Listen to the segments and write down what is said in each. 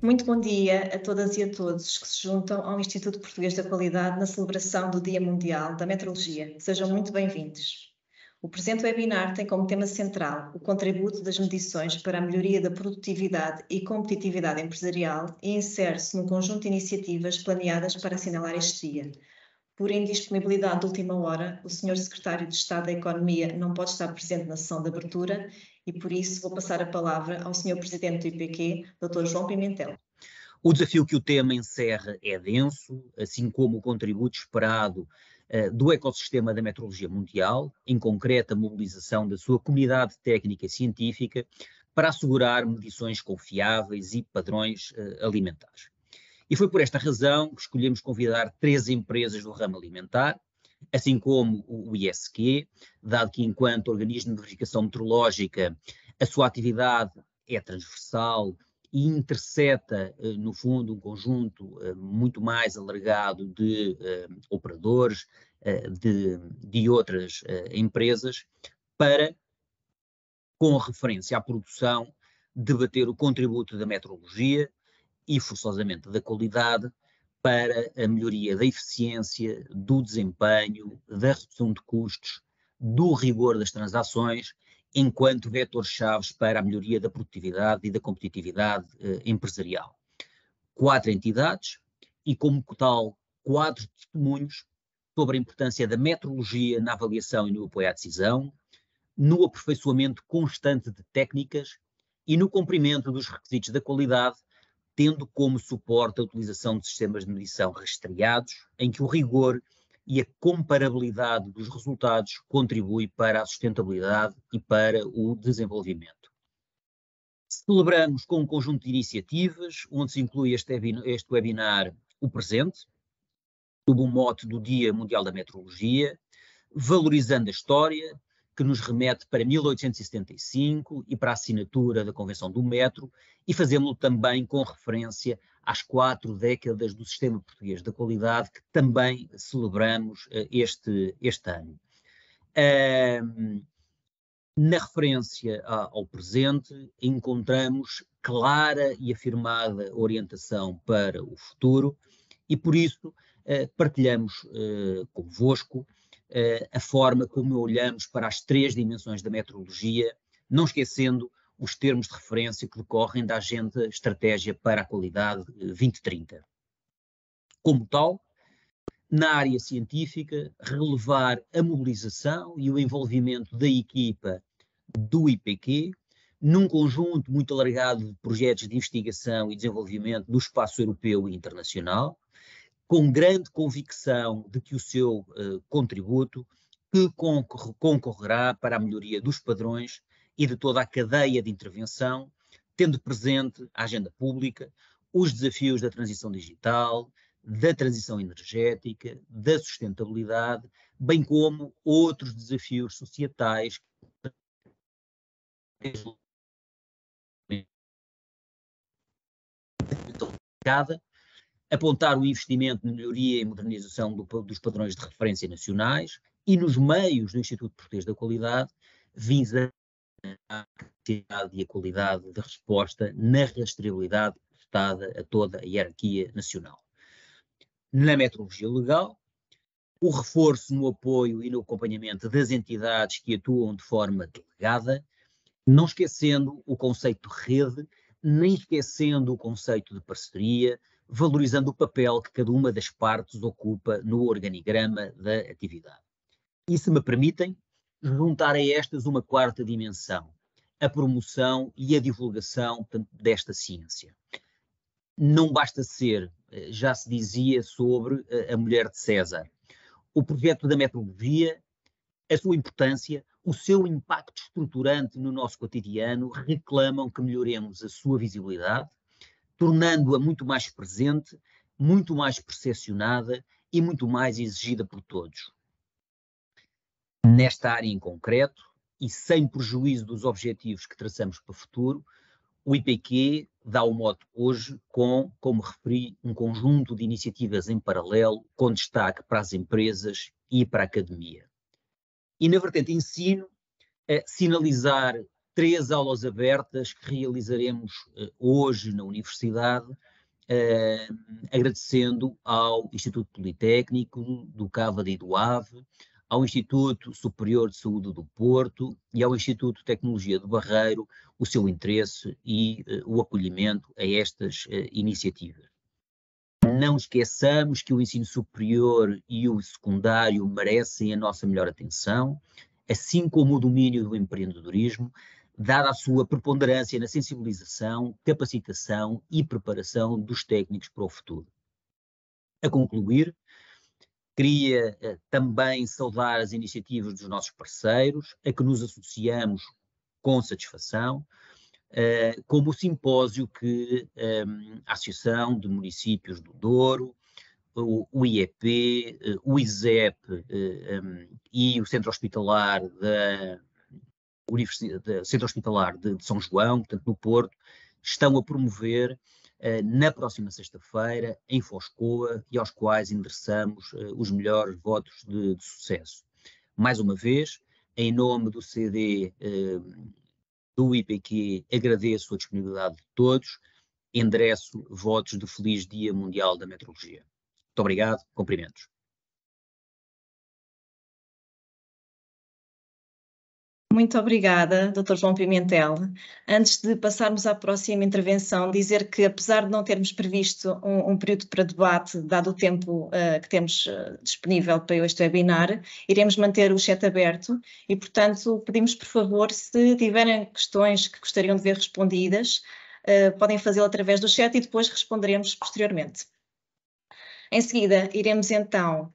Muito bom dia a todas e a todos que se juntam ao Instituto Português da Qualidade na celebração do Dia Mundial da Metrologia. Sejam muito bem-vindos. O presente webinar tem como tema central o contributo das medições para a melhoria da produtividade e competitividade empresarial e insere-se num conjunto de iniciativas planeadas para assinalar este dia. Por indisponibilidade de última hora, o Sr. Secretário de Estado da Economia não pode estar presente na sessão de abertura e, por isso, vou passar a palavra ao Sr. Presidente do IPQ, Dr. João Pimentel. O desafio que o tema encerra é denso, assim como o contributo esperado do ecossistema da metrologia mundial, em concreto a mobilização da sua comunidade técnica e científica para assegurar medições confiáveis e padrões alimentares. E foi por esta razão que escolhemos convidar 3 empresas do ramo alimentar, assim como o ISQ, dado que enquanto organismo de verificação meteorológica a sua atividade é transversal e interseta, no fundo, um conjunto muito mais alargado de operadores, de outras empresas, para, com referência à produção, debater o contributo da metrologia e, forçosamente, da qualidade para a melhoria da eficiência, do desempenho, da redução de custos, do rigor das transações, enquanto vetores-chave para a melhoria da produtividade e da competitividade empresarial. 4 entidades e, como tal, 4 testemunhos sobre a importância da metrologia na avaliação e no apoio à decisão, no aperfeiçoamento constante de técnicas e no cumprimento dos requisitos da qualidade, tendo como suporte a utilização de sistemas de medição rastreados, em que o rigor e a comparabilidade dos resultados contribui para a sustentabilidade e para o desenvolvimento. Celebramos com um conjunto de iniciativas, onde se inclui este webinar o presente, sob o mote do Dia Mundial da Metrologia, valorizando a história, que nos remete para 1875 e para a assinatura da Convenção do Metro, e fazemos-lo também com referência às 4 décadas do Sistema Português da Qualidade, que também celebramos este ano. Na referência ao presente, encontramos clara e afirmada orientação para o futuro e, por isso, partilhamos convosco a forma como olhamos para as 3 dimensões da metrologia, não esquecendo os termos de referência que decorrem da Agenda Estratégia para a Qualidade 2030. Como tal, na área científica, relevar a mobilização e o envolvimento da equipa do IPQ num conjunto muito alargado de projetos de investigação e desenvolvimento no espaço europeu e internacional, com grande convicção de que o seu contributo que concorrerá para a melhoria dos padrões e de toda a cadeia de intervenção, tendo presente a agenda pública, os desafios da transição digital, da transição energética, da sustentabilidade, bem como outros desafios societais apontar o investimento na melhoria e modernização dos padrões de referência nacionais e nos meios do Instituto Português da Qualidade, visa a capacidade e a qualidade de resposta na rastreabilidade prestada a toda a hierarquia nacional. Na metrologia legal, o reforço no apoio e no acompanhamento das entidades que atuam de forma delegada, não esquecendo o conceito de rede, nem esquecendo o conceito de parceria, valorizando o papel que cada uma das partes ocupa no organigrama da atividade. E, se me permitem, juntar a estas uma 4ª dimensão, a promoção e a divulgação desta ciência. Não basta ser, já se dizia sobre a mulher de César. O projeto da metrologia, a sua importância, o seu impacto estruturante no nosso cotidiano reclamam que melhoremos a sua visibilidade, tornando-a muito mais presente, muito mais percepcionada e muito mais exigida por todos. Nesta área em concreto, e sem prejuízo dos objetivos que traçamos para o futuro, o IPQ dá o mote hoje com, como referi, um conjunto de iniciativas em paralelo, com destaque para as empresas e para a academia. E na vertente ensino, sinalizar 3 aulas abertas que realizaremos hoje na Universidade, agradecendo ao Instituto Politécnico do Cávado e do Ave, ao Instituto Superior de Saúde do Porto e ao Instituto de Tecnologia do Barreiro o seu interesse e o acolhimento a estas iniciativas. Não esqueçamos que o ensino superior e o secundário merecem a nossa melhor atenção, assim como o domínio do empreendedorismo, dada a sua preponderância na sensibilização, capacitação e preparação dos técnicos para o futuro. A concluir, queria também saudar as iniciativas dos nossos parceiros, a que nos associamos com satisfação, como o simpósio que a Associação de Municípios do Douro, o IEP, o ISEP e o Centro Hospitalar Centro Hospitalar de São João, portanto no Porto, estão a promover na próxima sexta-feira em Foscoa e aos quais endereçamos os melhores votos de sucesso. Mais uma vez, em nome do CD do IPQ, agradeço a disponibilidade de todos, endereço votos de Feliz Dia Mundial da Metrologia. Muito obrigado, cumprimentos. Muito obrigada, Dr. João Pimentel. Antes de passarmos à próxima intervenção, dizer que, apesar de não termos previsto um período para debate, dado o tempo que temos disponível para este webinar, iremos manter o chat aberto e, portanto, pedimos, por favor, se tiverem questões que gostariam de ver respondidas, podem fazê-lo através do chat e depois responderemos posteriormente. Em seguida, iremos então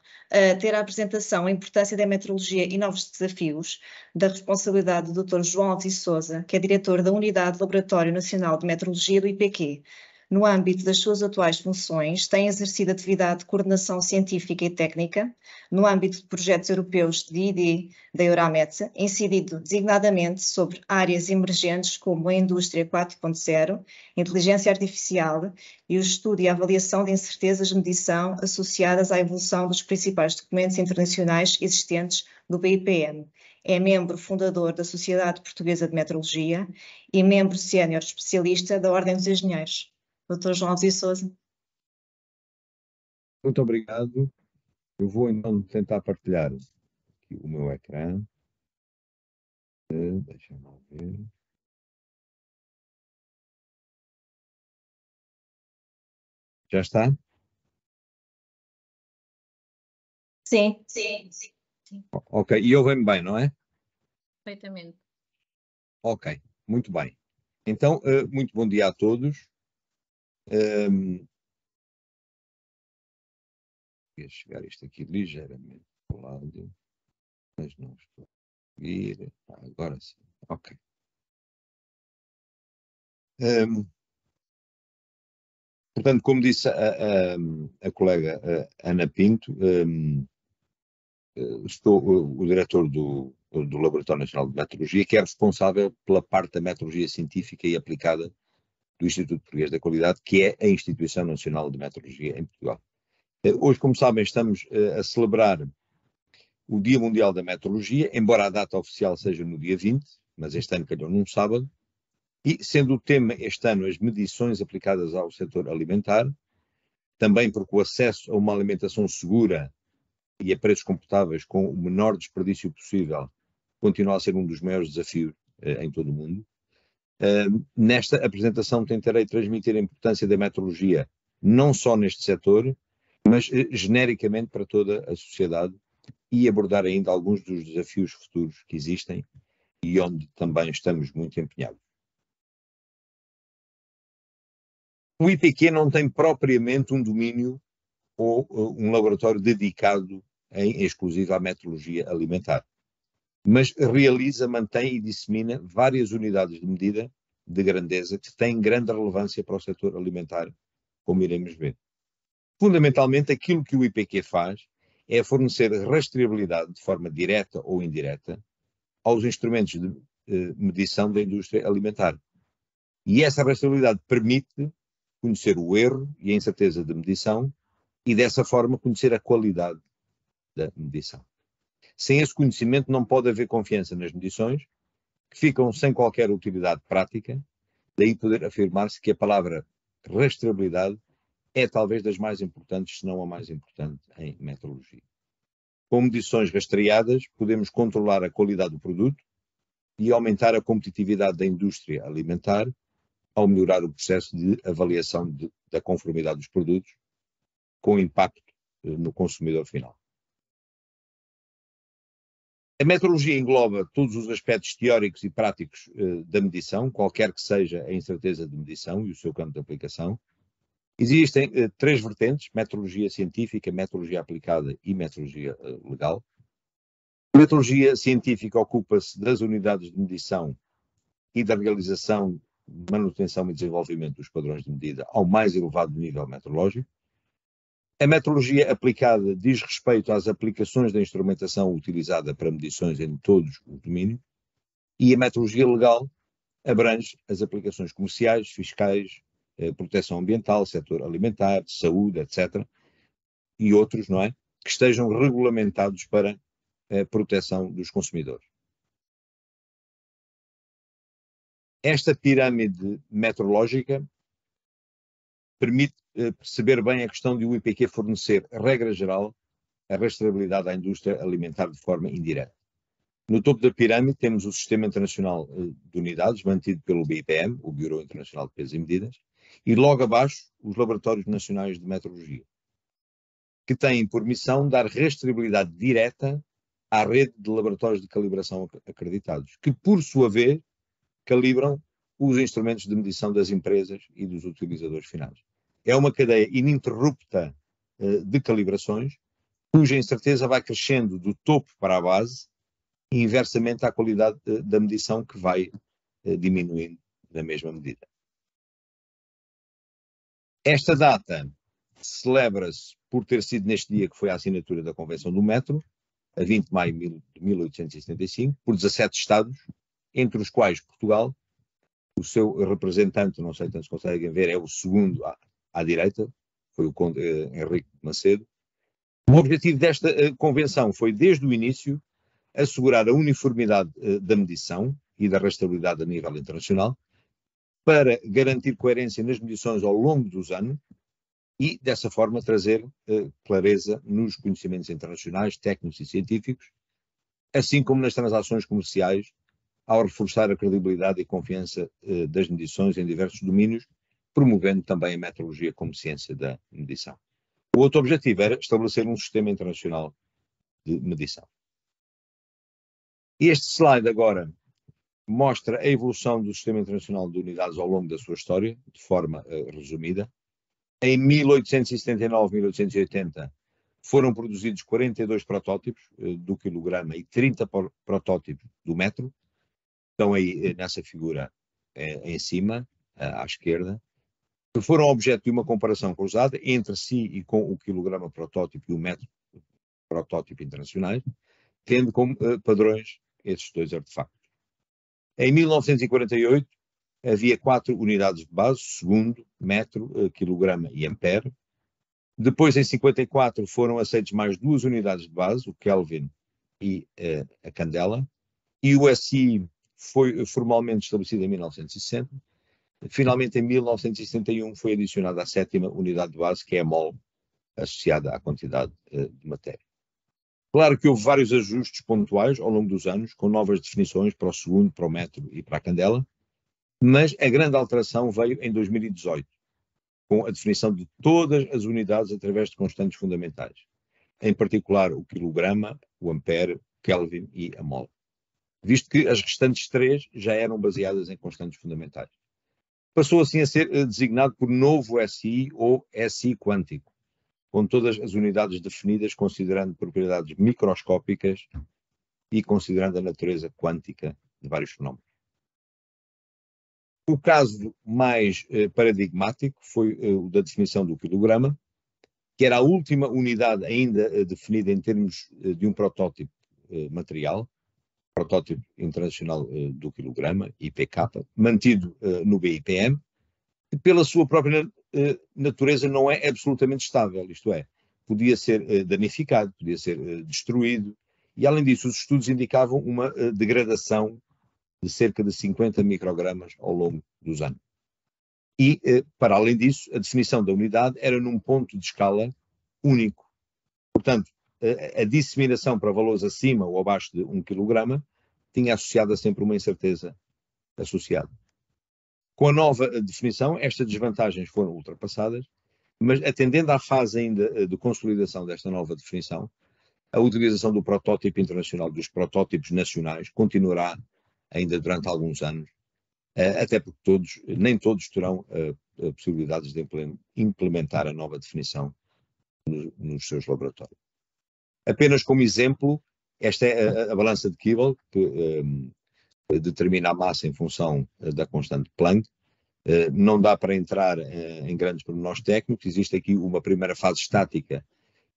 ter a apresentação A Importância da Metrologia e Novos Desafios, da responsabilidade do Dr. João Alves Sousa, que é diretor da Unidade do Laboratório Nacional de Metrologia do IPQ. No âmbito das suas atuais funções, tem exercido atividade de coordenação científica e técnica, no âmbito de projetos europeus de ID da Euramet, incidido designadamente sobre áreas emergentes como a indústria 4.0, inteligência artificial e o estudo e a avaliação de incertezas de medição associadas à evolução dos principais documentos internacionais existentes do BIPM. É membro fundador da Sociedade Portuguesa de Metrologia e membro sénior especialista da Ordem dos Engenheiros. Dr. João Alves Sousa. Muito obrigado. Eu vou então tentar partilhar aqui o meu ecrã. Deixa-me ver. Já está? Sim. Ok, e ouvem-me bem, não é? Perfeitamente. Ok, muito bem. Então, muito bom dia a todos. Queria chegar isto aqui ligeiramente para o lado, mas não estou a conseguir. Agora sim, ok. Portanto, como disse a colega Ana Pinto, estou o diretor do Laboratório Nacional de Metrologia, que é responsável pela parte da metrologia científica e aplicada do Instituto Português da Qualidade, que é a Instituição Nacional de Metrologia em Portugal. Hoje, como sabem, estamos a celebrar o Dia Mundial da Metrologia, embora a data oficial seja no dia 20, mas este ano calhou num sábado, e sendo o tema este ano as medições aplicadas ao setor alimentar, também porque o acesso a uma alimentação segura e a preços confortáveis com o menor desperdício possível continua a ser um dos maiores desafios em todo o mundo. Nesta apresentação tentarei transmitir a importância da metrologia não só neste setor, mas genericamente para toda a sociedade e abordar ainda alguns dos desafios futuros que existem e onde também estamos muito empenhados. O IPQ não tem propriamente um domínio ou um laboratório dedicado em exclusivo à metrologia alimentar, mas realiza, mantém e dissemina várias unidades de medida de grandeza que têm grande relevância para o setor alimentar, como iremos ver. Fundamentalmente, aquilo que o IPQ faz é fornecer rastreabilidade de forma direta ou indireta aos instrumentos de medição da indústria alimentar. E essa rastreabilidade permite conhecer o erro e a incerteza de medição e, dessa forma, conhecer a qualidade da medição. Sem esse conhecimento não pode haver confiança nas medições, que ficam sem qualquer utilidade prática, daí poder afirmar-se que a palavra rastreabilidade é talvez das mais importantes, se não a mais importante, em metrologia. Com medições rastreadas, podemos controlar a qualidade do produto e aumentar a competitividade da indústria alimentar ao melhorar o processo de avaliação da conformidade dos produtos com impacto no consumidor final. A metrologia engloba todos os aspectos teóricos e práticos da medição, qualquer que seja a incerteza de medição e o seu campo de aplicação. Existem três vertentes: metrologia científica, metrologia aplicada e metrologia legal. A metrologia científica ocupa-se das unidades de medição e da realização, manutenção e desenvolvimento dos padrões de medida ao mais elevado nível metrológico. A metrologia aplicada diz respeito às aplicações da instrumentação utilizada para medições em todos os domínios, e a metrologia legal abrange as aplicações comerciais, fiscais, proteção ambiental, setor alimentar, saúde, etc., e outros, não é, que estejam regulamentados para a proteção dos consumidores. Esta pirâmide metrológica permite perceber bem a questão de o IPQ fornecer, regra geral, a rastreabilidade à indústria alimentar de forma indireta. No topo da pirâmide temos o Sistema Internacional de Unidades, mantido pelo BIPM, o Bureau Internacional de Pesos e Medidas, e logo abaixo os Laboratórios Nacionais de Metrologia, que têm por missão dar rastreabilidade direta à rede de laboratórios de calibração acreditados, que por sua vez calibram os instrumentos de medição das empresas e dos utilizadores finais. É uma cadeia ininterrupta de calibrações, cuja incerteza vai crescendo do topo para a base e inversamente à qualidade da medição, que vai diminuindo na mesma medida. Esta data celebra-se por ter sido neste dia que foi a assinatura da Convenção do Metro, a 20 de maio de 1875, por 17 Estados, entre os quais Portugal. O seu representante, não sei se conseguem ver, é o segundo à direita, foi o Conde Henrique de Macedo. O objetivo desta convenção foi, desde o início, assegurar a uniformidade da medição e da rastreabilidade a nível internacional, para garantir coerência nas medições ao longo dos anos e, dessa forma, trazer clareza nos conhecimentos internacionais, técnicos e científicos, assim como nas transações comerciais, ao reforçar a credibilidade e confiança das medições em diversos domínios, promovendo também a metrologia como ciência da medição. O outro objetivo era estabelecer um sistema internacional de medição. Este slide agora mostra a evolução do Sistema Internacional de Unidades ao longo da sua história, de forma resumida. Em 1879, 1880, foram produzidos 42 protótipos do quilograma e 30 protótipos do metro. Estão aí nessa figura em cima, à esquerda, que foram objeto de uma comparação cruzada entre si e com o quilograma protótipo e o metro protótipo internacionais, tendo como padrões esses dois artefactos. Em 1948, havia 4 unidades de base: segundo, metro, quilograma e ampere. Depois, em 54, foram aceitos mais 2 unidades de base, o Kelvin e a candela, e o SI foi formalmente estabelecido em 1960. Finalmente, em 1971, foi adicionada a 7ª unidade de base, que é a mol, associada à quantidade de matéria. Claro que houve vários ajustes pontuais ao longo dos anos, com novas definições para o segundo, para o metro e para a candela, mas a grande alteração veio em 2018, com a definição de todas as unidades através de constantes fundamentais, em particular o quilograma, o ampere, Kelvin e a mol, visto que as restantes 3 já eram baseadas em constantes fundamentais. Passou assim a ser designado por novo SI ou SI quântico, com todas as unidades definidas considerando propriedades microscópicas e considerando a natureza quântica de vários fenómenos. O caso mais paradigmático foi o da definição do quilograma, que era a última unidade ainda definida em termos de um protótipo material, protótipo internacional do quilograma, IPK, mantido no BIPM, que pela sua própria natureza não é absolutamente estável, isto é, podia ser danificado, podia ser destruído, e além disso os estudos indicavam uma degradação de cerca de 50 microgramas ao longo dos anos. E, para além disso, a definição da unidade era num ponto de escala único. Portanto, a disseminação para valores acima ou abaixo de 1 kg tinha associada sempre uma incerteza associada. Com a nova definição, estas desvantagens foram ultrapassadas, mas atendendo à fase ainda de consolidação desta nova definição, a utilização do protótipo internacional, dos protótipos nacionais, continuará ainda durante alguns anos, até porque nem todos terão possibilidades de implementar a nova definição nos seus laboratórios. Apenas como exemplo, esta é a balança de Kibble, que determina a massa em função da constante Planck. Não dá para entrar em grandes pormenores técnicos, existe aqui uma primeira fase estática,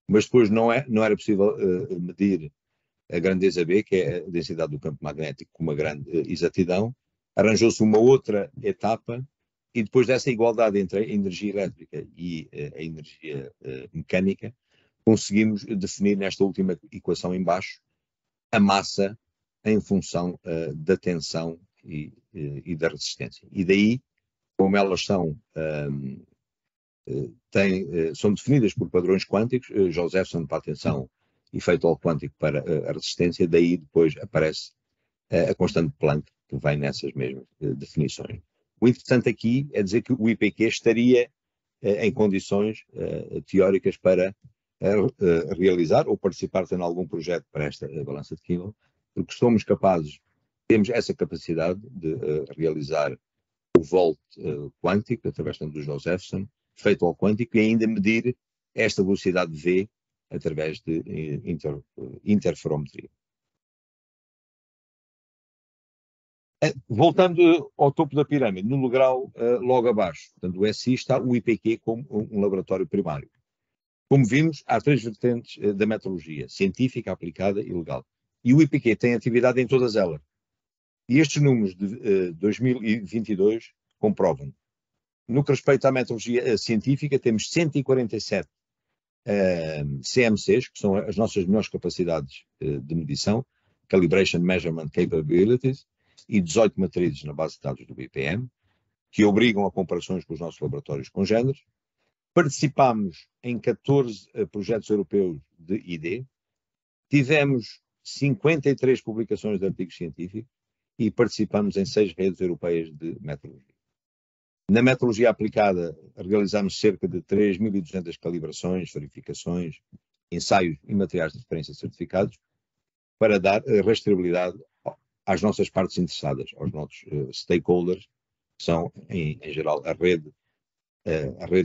mas depois não era possível medir a grandeza B, que é a densidade do campo magnético, com uma grande exatidão. Arranjou-se uma outra etapa e depois dessa igualdade entre a energia elétrica e a energia mecânica, conseguimos definir nesta última equação em baixo a massa em função da tensão e da resistência. E daí, como elas são definidas por padrões quânticos, Josephson para a tensão e Feitol quântico para a resistência, daí depois aparece a constante Planck, que vem nessas mesmas definições. O interessante aqui é dizer que o IPQ estaria em condições teóricas para realizar ou participar em algum projeto para esta balança de Kibble, porque somos capazes, temos essa capacidade de realizar o volt quântico, através do Josephson, feito ao quântico, e ainda medir esta velocidade V através de interferometria. Voltando ao topo da pirâmide, no degrau logo abaixo, portanto, o SI está o IPQ como um laboratório primário. Como vimos, há três vertentes da metrologia, científica, aplicada e legal. E o IPQ tem atividade em todas elas. E estes números de 2022 comprovam. No que respeita à metrologia científica, temos 147 CMCs, que são as nossas melhores capacidades de medição, Calibration Measurement Capabilities, e 18 matrizes na base de dados do BPM, que obrigam a comparações com os nossos laboratórios congêneres. Participámos em 14 projetos europeus de ID, tivemos 53 publicações de artigos científicos e participamos em 6 redes europeias de metrologia. Na metrologia aplicada, realizamos cerca de 3.200 calibrações, verificações, ensaios e materiais de referência certificados para dar rastreabilidade às nossas partes interessadas, aos nossos stakeholders, que são, em geral, a rede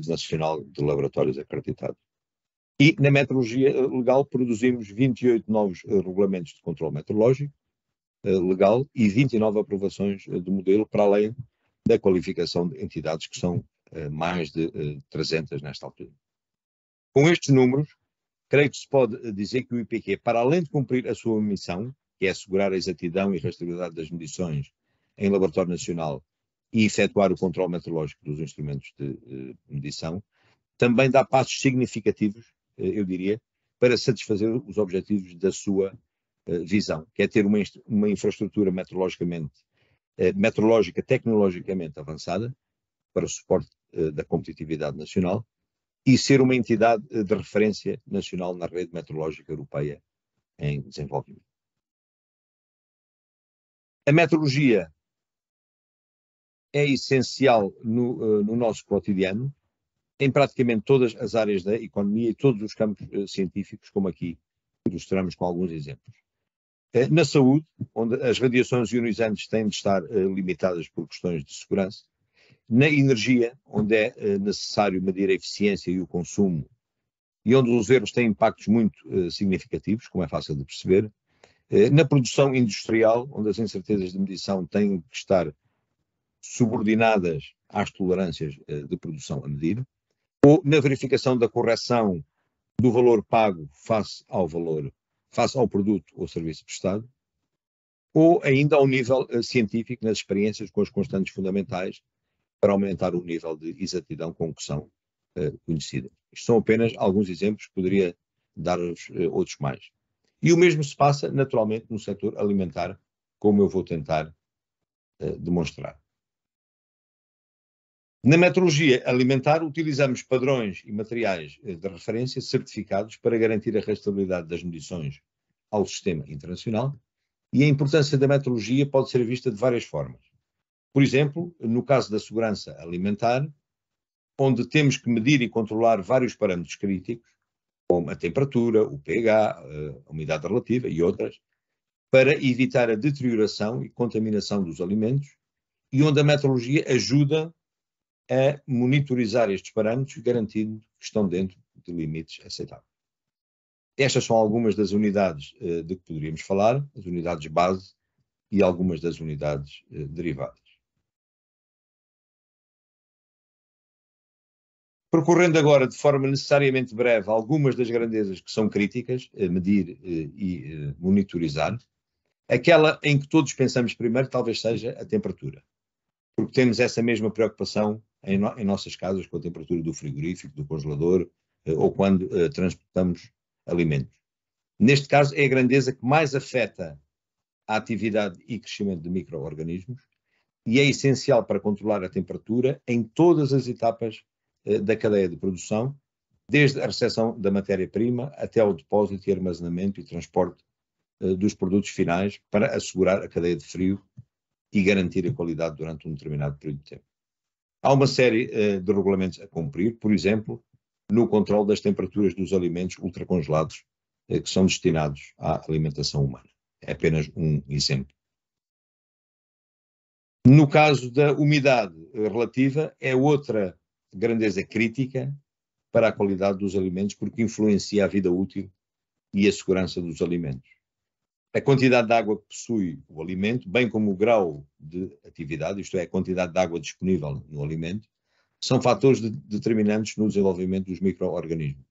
nacional de laboratórios acreditados. E na metrologia legal produzimos 28 novos regulamentos de controle metrológico legal e 29 aprovações de modelo, para além da qualificação de entidades, que são mais de 300 nesta altura. Com estes números, creio que se pode dizer que o IPQ, para além de cumprir a sua missão, que é assegurar a exatidão e rastreabilidade das medições em laboratório nacional e efetuar o controle metrológico dos instrumentos de medição, também dá passos significativos, eu diria, para satisfazer os objetivos da sua visão, que é ter uma infraestrutura metrológica tecnologicamente avançada para o suporte da competitividade nacional e ser uma entidade de referência nacional na rede metrológica europeia em desenvolvimento. A metrologia é essencial no nosso cotidiano, em praticamente todas as áreas da economia e todos os campos científicos, como aqui ilustramos com alguns exemplos. Na saúde, onde as radiações ionizantes têm de estar limitadas por questões de segurança. Na energia, onde é necessário medir a eficiência e o consumo, e onde os erros têm impactos muito significativos, como é fácil de perceber. Na produção industrial, onde as incertezas de medição têm que estar subordinadas às tolerâncias de produção a medir, ou na verificação da correção do valor pago face ao produto ou serviço prestado, ou ainda ao nível científico, nas experiências com as constantes fundamentais, para aumentar o nível de exatidão com que são conhecidas. Isto são apenas alguns exemplos, poderia dar-vos outros mais. E o mesmo se passa, naturalmente, no setor alimentar, como eu vou tentar demonstrar. Na metrologia alimentar, utilizamos padrões e materiais de referência certificados para garantir a rastreabilidade das medições ao sistema internacional, e a importância da metrologia pode ser vista de várias formas. Por exemplo, no caso da segurança alimentar, onde temos que medir e controlar vários parâmetros críticos, como a temperatura, o pH, a umidade relativa e outras, para evitar a deterioração e contaminação dos alimentos, e onde a metrologia ajuda a monitorizar estes parâmetros, garantindo que estão dentro de limites aceitáveis. Estas são algumas das unidades de que poderíamos falar, as unidades base e algumas das unidades derivadas. Percorrendo agora de forma necessariamente breve algumas das grandezas que são críticas a medir e monitorizar, aquela em que todos pensamos primeiro talvez seja a temperatura, porque temos essa mesma preocupação em nossas casas com a temperatura do frigorífico, do congelador ou quando transportamos alimentos. Neste caso é a grandeza que mais afeta a atividade e crescimento de micro-organismos e é essencial para controlar a temperatura em todas as etapas da cadeia de produção, desde a recepção da matéria-prima até ao depósito e armazenamento e transporte dos produtos finais para assegurar a cadeia de frio e garantir a qualidade durante um determinado período de tempo. Há uma série de regulamentos a cumprir, por exemplo, no controle das temperaturas dos alimentos ultracongelados que são destinados à alimentação humana. É apenas um exemplo. No caso da umidade relativa, é outra grandeza crítica para a qualidade dos alimentos, porque influencia a vida útil e a segurança dos alimentos. A quantidade de água que possui o alimento, bem como o grau de atividade, isto é, a quantidade de água disponível no alimento, são fatores determinantes no desenvolvimento dos micro-organismos.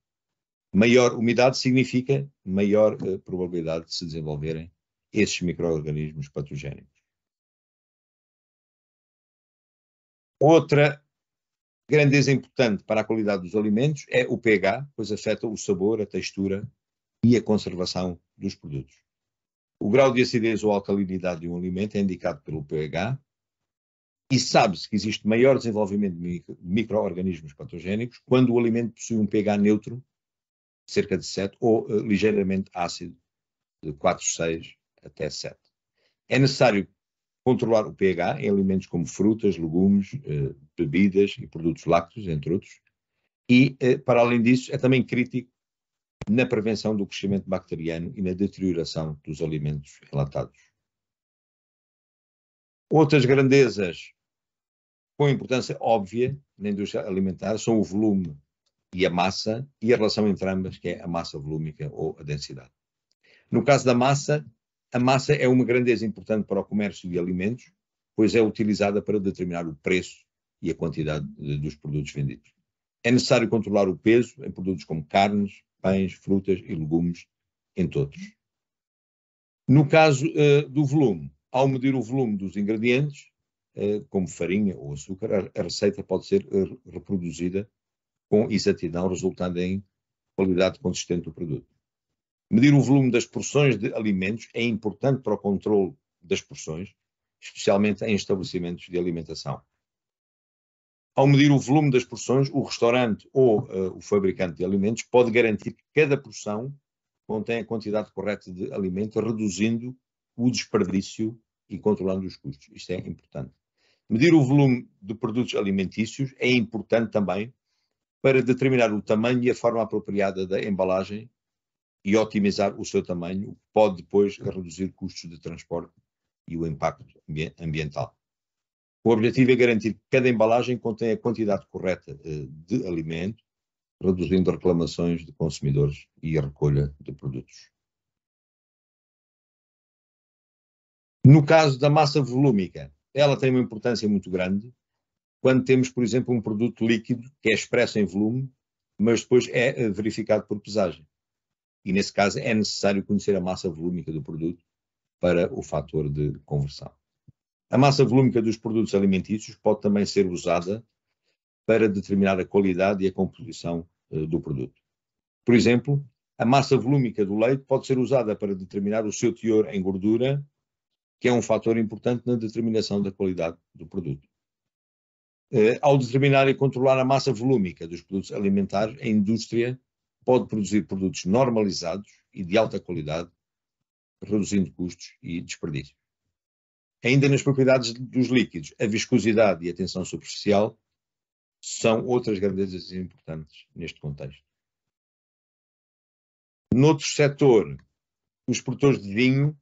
Maior umidade significa maior probabilidade de se desenvolverem esses micro-organismos patogénicos. Outra grandeza importante para a qualidade dos alimentos é o pH, pois afeta o sabor, a textura e a conservação dos produtos. O grau de acidez ou alcalinidade de um alimento é indicado pelo pH e sabe-se que existe maior desenvolvimento de micro-organismos patogénicos quando o alimento possui um pH neutro, cerca de 7, ou ligeiramente ácido, de 4,6 até 7. É necessário controlar o pH em alimentos como frutas, legumes, bebidas e produtos lácteos, entre outros. E, para além disso, é também crítico na prevenção do crescimento bacteriano e na deterioração dos alimentos enlatados. Outras grandezas com importância óbvia na indústria alimentar são o volume e a massa, e a relação entre ambas, que é a massa volúmica ou a densidade. No caso da massa, a massa é uma grandeza importante para o comércio de alimentos, pois é utilizada para determinar o preço e a quantidade dos produtos vendidos. É necessário controlar o peso em produtos como carnes, pães, frutas e legumes, entre outros. No caso do volume, ao medir o volume dos ingredientes, como farinha ou açúcar, a receita pode ser reproduzida com exatidão, resultando em qualidade consistente do produto. Medir o volume das porções de alimentos é importante para o controle das porções, especialmente em estabelecimentos de alimentação. Ao medir o volume das porções, o restaurante ou o fabricante de alimentos pode garantir que cada porção contém a quantidade correta de alimento, reduzindo o desperdício e controlando os custos. Isto é importante. Medir o volume de produtos alimentícios é importante também para determinar o tamanho e a forma apropriada da embalagem e otimizar o seu tamanho, o que pode depois reduzir custos de transporte e o impacto ambiental. O objetivo é garantir que cada embalagem contém a quantidade correta de alimento, reduzindo reclamações de consumidores e a recolha de produtos. No caso da massa volúmica, ela tem uma importância muito grande quando temos, por exemplo, um produto líquido que é expresso em volume, mas depois é verificado por pesagem. E nesse caso é necessário conhecer a massa volúmica do produto para o fator de conversão. A massa volúmica dos produtos alimentícios pode também ser usada para determinar a qualidade e a composição do produto. Por exemplo, a massa volúmica do leite pode ser usada para determinar o seu teor em gordura que é um fator importante na determinação da qualidade do produto. Ao determinar e controlar a massa volúmica dos produtos alimentares, a indústria pode produzir produtos normalizados e de alta qualidade, reduzindo custos e desperdício. Ainda nas propriedades dos líquidos, a viscosidade e a tensão superficial são outras grandezas importantes neste contexto. Noutro setor, os produtores de vinho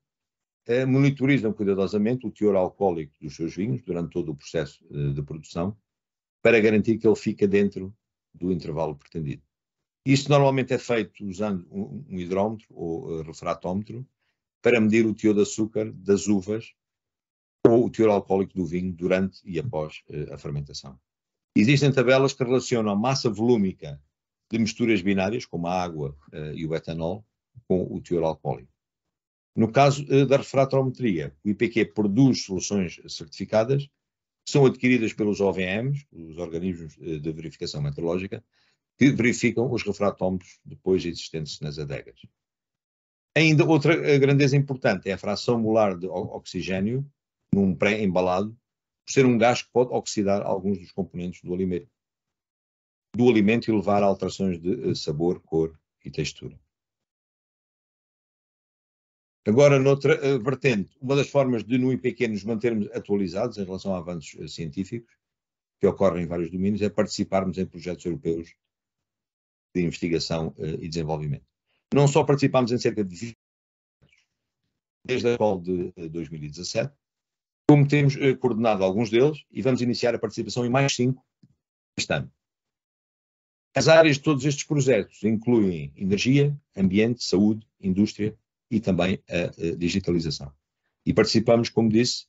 monitorizam cuidadosamente o teor alcoólico dos seus vinhos durante todo o processo de produção para garantir que ele fica dentro do intervalo pretendido. Isto normalmente é feito usando um hidrómetro ou refratómetro para medir o teor de açúcar das uvas ou o teor alcoólico do vinho durante e após a fermentação. Existem tabelas que relacionam a massa volúmica de misturas binárias, como a água e o etanol, com o teor alcoólico. No caso da refratometria, o IPQ produz soluções certificadas que são adquiridas pelos OVMs, os organismos de verificação meteorológica, que verificam os refratómetros depois existentes nas adegas. Ainda outra grandeza importante é a fração molar de oxigênio num pré-embalado, por ser um gás que pode oxidar alguns dos componentes do alimento e levar a alterações de sabor, cor e textura. Agora, noutra vertente, uma das formas de no IPQ nos mantermos atualizados em relação a avanços científicos que ocorrem em vários domínios é participarmos em projetos europeus de investigação e desenvolvimento. Não só participamos em cerca de 20 desde a COL de 2017, como temos coordenado alguns deles e vamos iniciar a participação em mais 5 este ano. As áreas de todos estes projetos incluem energia, ambiente, saúde, indústria e também a digitalização. E participamos, como disse,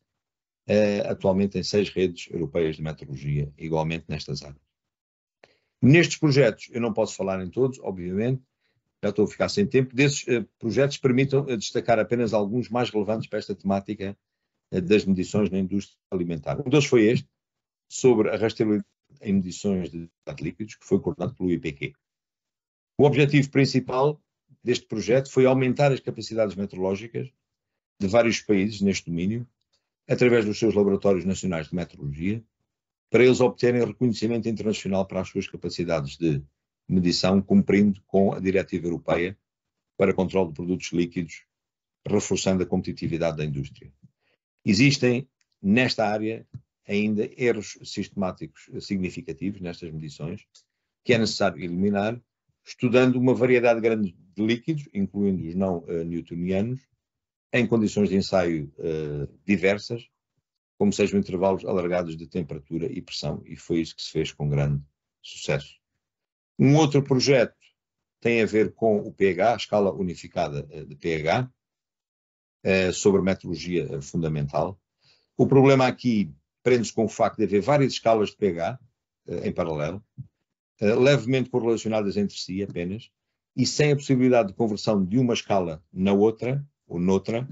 atualmente em 6 redes europeias de meteorologia, igualmente nestas áreas. Nestes projetos, eu não posso falar em todos, obviamente, já estou a ficar sem tempo. Desses projetos permitam destacar apenas alguns mais relevantes para esta temática das medições na indústria alimentar. Um deles foi este, sobre a rastreabilidade em medições de líquidos, que foi coordenado pelo IPQ. O objetivo principal deste projeto foi aumentar as capacidades meteorológicas de vários países neste domínio, através dos seus laboratórios nacionais de meteorologia, para eles obterem reconhecimento internacional para as suas capacidades de medição, cumprindo com a Diretiva Europeia para controle de produtos líquidos, reforçando a competitividade da indústria. Existem, nesta área, ainda erros sistemáticos significativos nestas medições, que é necessário eliminar, estudando uma variedade grande de líquidos, incluindo os não newtonianos, em condições de ensaio diversas, como sejam intervalos alargados de temperatura e pressão, e foi isso que se fez com grande sucesso. Um outro projeto tem a ver com o pH, a escala unificada de pH, sobre meteorologia fundamental. O problema aqui prende-se com o facto de haver várias escalas de pH em paralelo, levemente correlacionadas entre si apenas, e sem a possibilidade de conversão de uma escala na outra, ou noutra,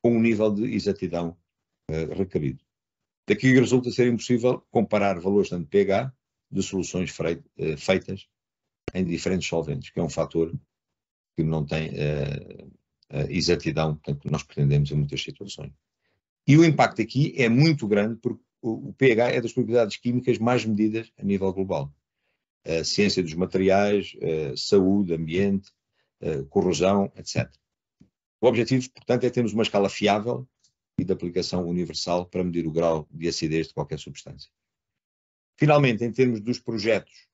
com o nível de exatidão requerido. Daqui resulta ser impossível comparar valores tanto de pH de soluções feitas em diferentes solventes, que é um fator que não tem exatidão, portanto, que nós pretendemos em muitas situações. E o impacto aqui é muito grande, porque o pH é das propriedades químicas mais medidas a nível global. Ciência dos materiais, saúde, ambiente, corrosão, etc. O objetivo, portanto, é termos uma escala fiável e de aplicação universal para medir o grau de acidez de qualquer substância. Finalmente, em termos dos projetos,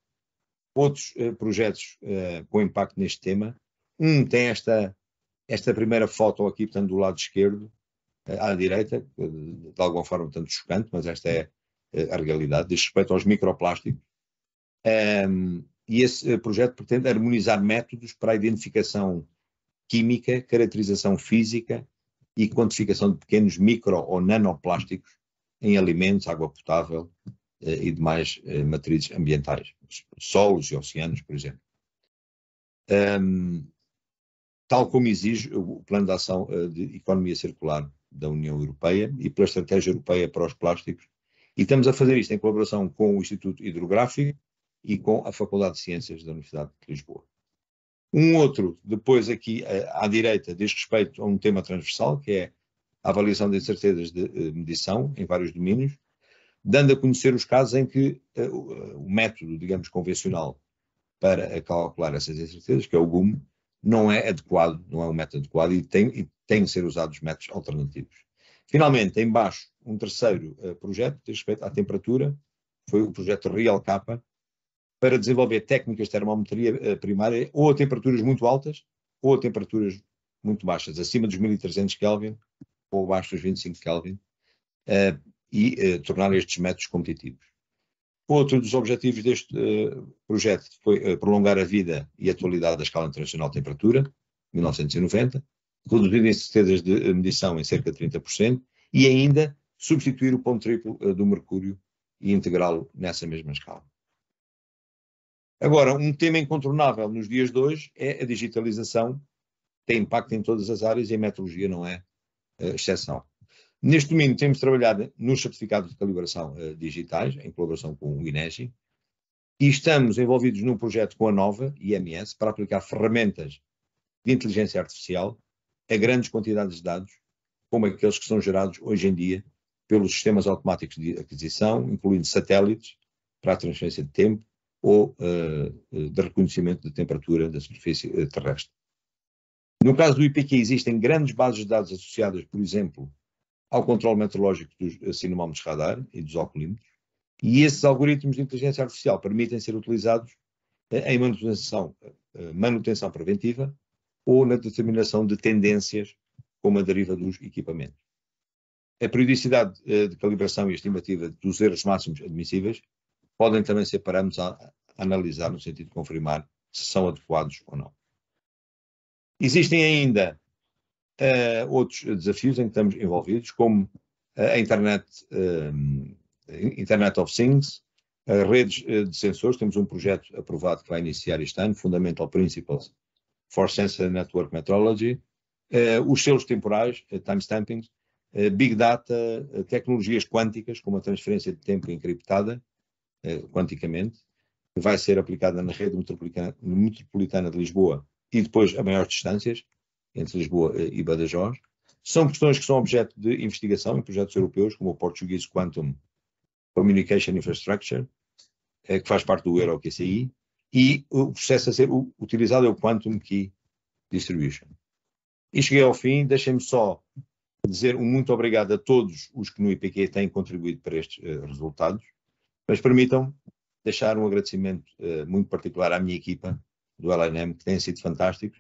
outros projetos com impacto neste tema, tem esta primeira foto aqui, portanto, do lado esquerdo, à direita, de alguma forma, portanto, chocante, mas esta é a realidade, diz respeito aos microplásticos. E esse projeto pretende harmonizar métodos para a identificação química, caracterização física e quantificação de pequenos micro ou nanoplásticos em alimentos, água potável e demais matrizes ambientais, solos e oceanos, por exemplo. Tal como exige o Plano de Ação de Economia Circular da União Europeia e pela Estratégia Europeia para os Plásticos, e estamos a fazer isto em colaboração com o Instituto Hidrográfico e com a Faculdade de Ciências da Universidade de Lisboa. Um outro, depois aqui à direita, diz respeito a um tema transversal, que é a avaliação de incertezas de medição em vários domínios, dando a conhecer os casos em que o método, digamos, convencional para calcular essas incertezas, que é o GUM, não é adequado, não é um método adequado e tem que ser usados métodos alternativos. Finalmente, em baixo, um terceiro projeto, de respeito à temperatura, foi o projeto Real Kappa, para desenvolver técnicas de termometria primária ou a temperaturas muito altas ou a temperaturas muito baixas, acima dos 1300 Kelvin ou abaixo dos 25 Kelvin, e tornar estes métodos competitivos. Outro dos objetivos deste projeto foi prolongar a vida e a atualidade da Escala Internacional de Temperatura, 1990, reduzir incertezas de medição em cerca de 30% e ainda substituir o ponto triplo do mercúrio e integrá-lo nessa mesma escala. Agora, um tema incontornável nos dias de hoje é a digitalização, tem impacto em todas as áreas e a metrologia não é exceção. Neste domínio temos trabalhado nos certificados de calibração digitais, em colaboração com o INEGI, e estamos envolvidos num projeto com a Nova, IMS, para aplicar ferramentas de inteligência artificial a grandes quantidades de dados, como aqueles que são gerados hoje em dia pelos sistemas automáticos de aquisição, incluindo satélites, para a transferência de tempo ou de reconhecimento de temperatura da superfície terrestre. No caso do IPQ, existem grandes bases de dados associadas, por exemplo, ao controle meteorológico dos cinemómetros radar e dos oculímetros, e esses algoritmos de inteligência artificial permitem ser utilizados em manutenção preventiva ou na determinação de tendências como a deriva dos equipamentos. A periodicidade de calibração e estimativa dos erros máximos admissíveis podem também ser parâmetros a analisar no sentido de confirmar se são adequados ou não. Existem ainda outros desafios em que estamos envolvidos, como a Internet of Things, redes de sensores. Temos um projeto aprovado que vai iniciar este ano, Fundamental Principles for Sensor Network Metrology, os selos temporais, timestamping, Big Data, tecnologias quânticas, como a transferência de tempo encriptada, quanticamente, que vai ser aplicada na rede metropolitana de Lisboa e depois a maiores distâncias, entre Lisboa e Badajoz. São questões que são objeto de investigação em projetos europeus, como o Portuguese Quantum Communication Infrastructure, que faz parte do EuroQCI, e o processo a ser utilizado é o Quantum Key Distribution. E cheguei ao fim, deixem-me só dizer um muito obrigado a todos os que no IPQ têm contribuído para estes resultados, mas permitam deixar um agradecimento muito particular à minha equipa do LNM, que têm sido fantásticos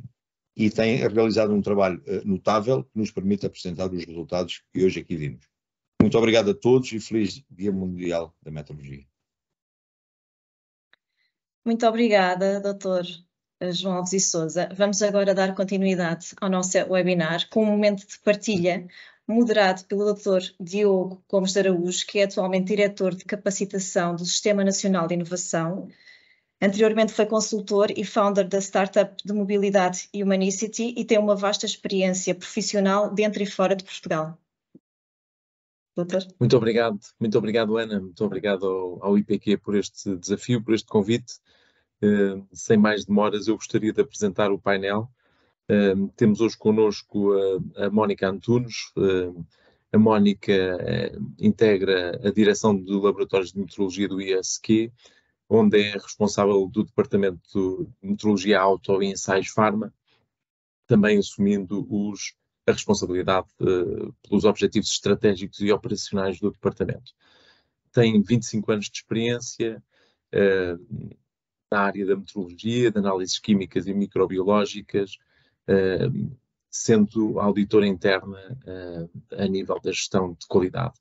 e têm realizado um trabalho notável que nos permite apresentar os resultados que hoje aqui vimos. Muito obrigado a todos e feliz Dia Mundial da Metrologia. Muito obrigada, Dr. João Alves e Sousa. Vamos agora dar continuidade ao nosso webinar com um momento de partilha moderado pelo Dr. Diogo Gomes de Araújo, que é atualmente diretor de capacitação do Sistema Nacional de Inovação. Anteriormente foi consultor e founder da startup de mobilidade Humanicity e tem uma vasta experiência profissional dentro e fora de Portugal. Doutor? Muito obrigado Ana, muito obrigado ao IPQ por este desafio, por este convite. Sem mais demoras, eu gostaria de apresentar o painel. Temos hoje connosco a Mónica Antunes. A Mónica integra a direção do Laboratório de Metrologia do ISQ, onde é responsável do Departamento de Metrologia Auto e Ensaios Pharma, também assumindo a responsabilidade pelos objetivos estratégicos e operacionais do departamento. Tem 25 anos de experiência na área da metrologia, de análises químicas e microbiológicas, sendo auditora interna a nível da gestão de qualidade.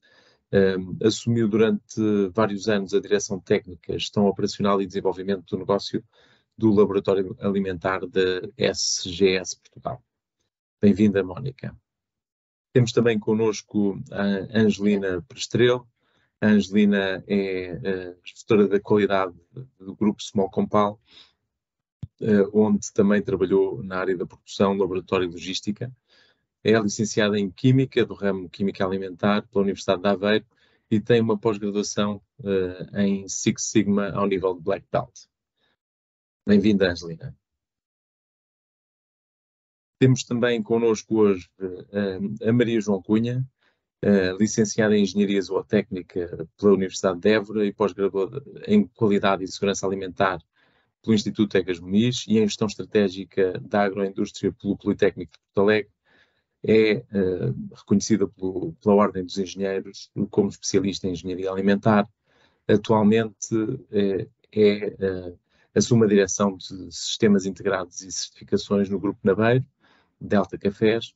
Assumiu durante vários anos a direção técnica, gestão operacional e desenvolvimento do negócio do Laboratório Alimentar da SGS Portugal. Bem-vinda, Mónica. Temos também connosco a Angelina Prestrelo. A Angelina é gestora da qualidade do grupo Small Compal, onde também trabalhou na área da produção, laboratório e logística. É licenciada em Química, do ramo Química Alimentar, pela Universidade de Aveiro, e tem uma pós-graduação em Six Sigma ao nível de Black Belt. Bem-vinda, Angelina. Temos também connosco hoje a Maria João Cunha, licenciada em Engenharia Zootécnica pela Universidade de Évora e pós-graduada em Qualidade e Segurança Alimentar pelo Instituto Egas Muniz e em Gestão Estratégica da Agroindústria pelo Politécnico de Porto Alegre. É reconhecida pela Ordem dos Engenheiros como especialista em Engenharia Alimentar. Atualmente assume a direção de Sistemas Integrados e Certificações no Grupo Nabeiro, Delta Cafés,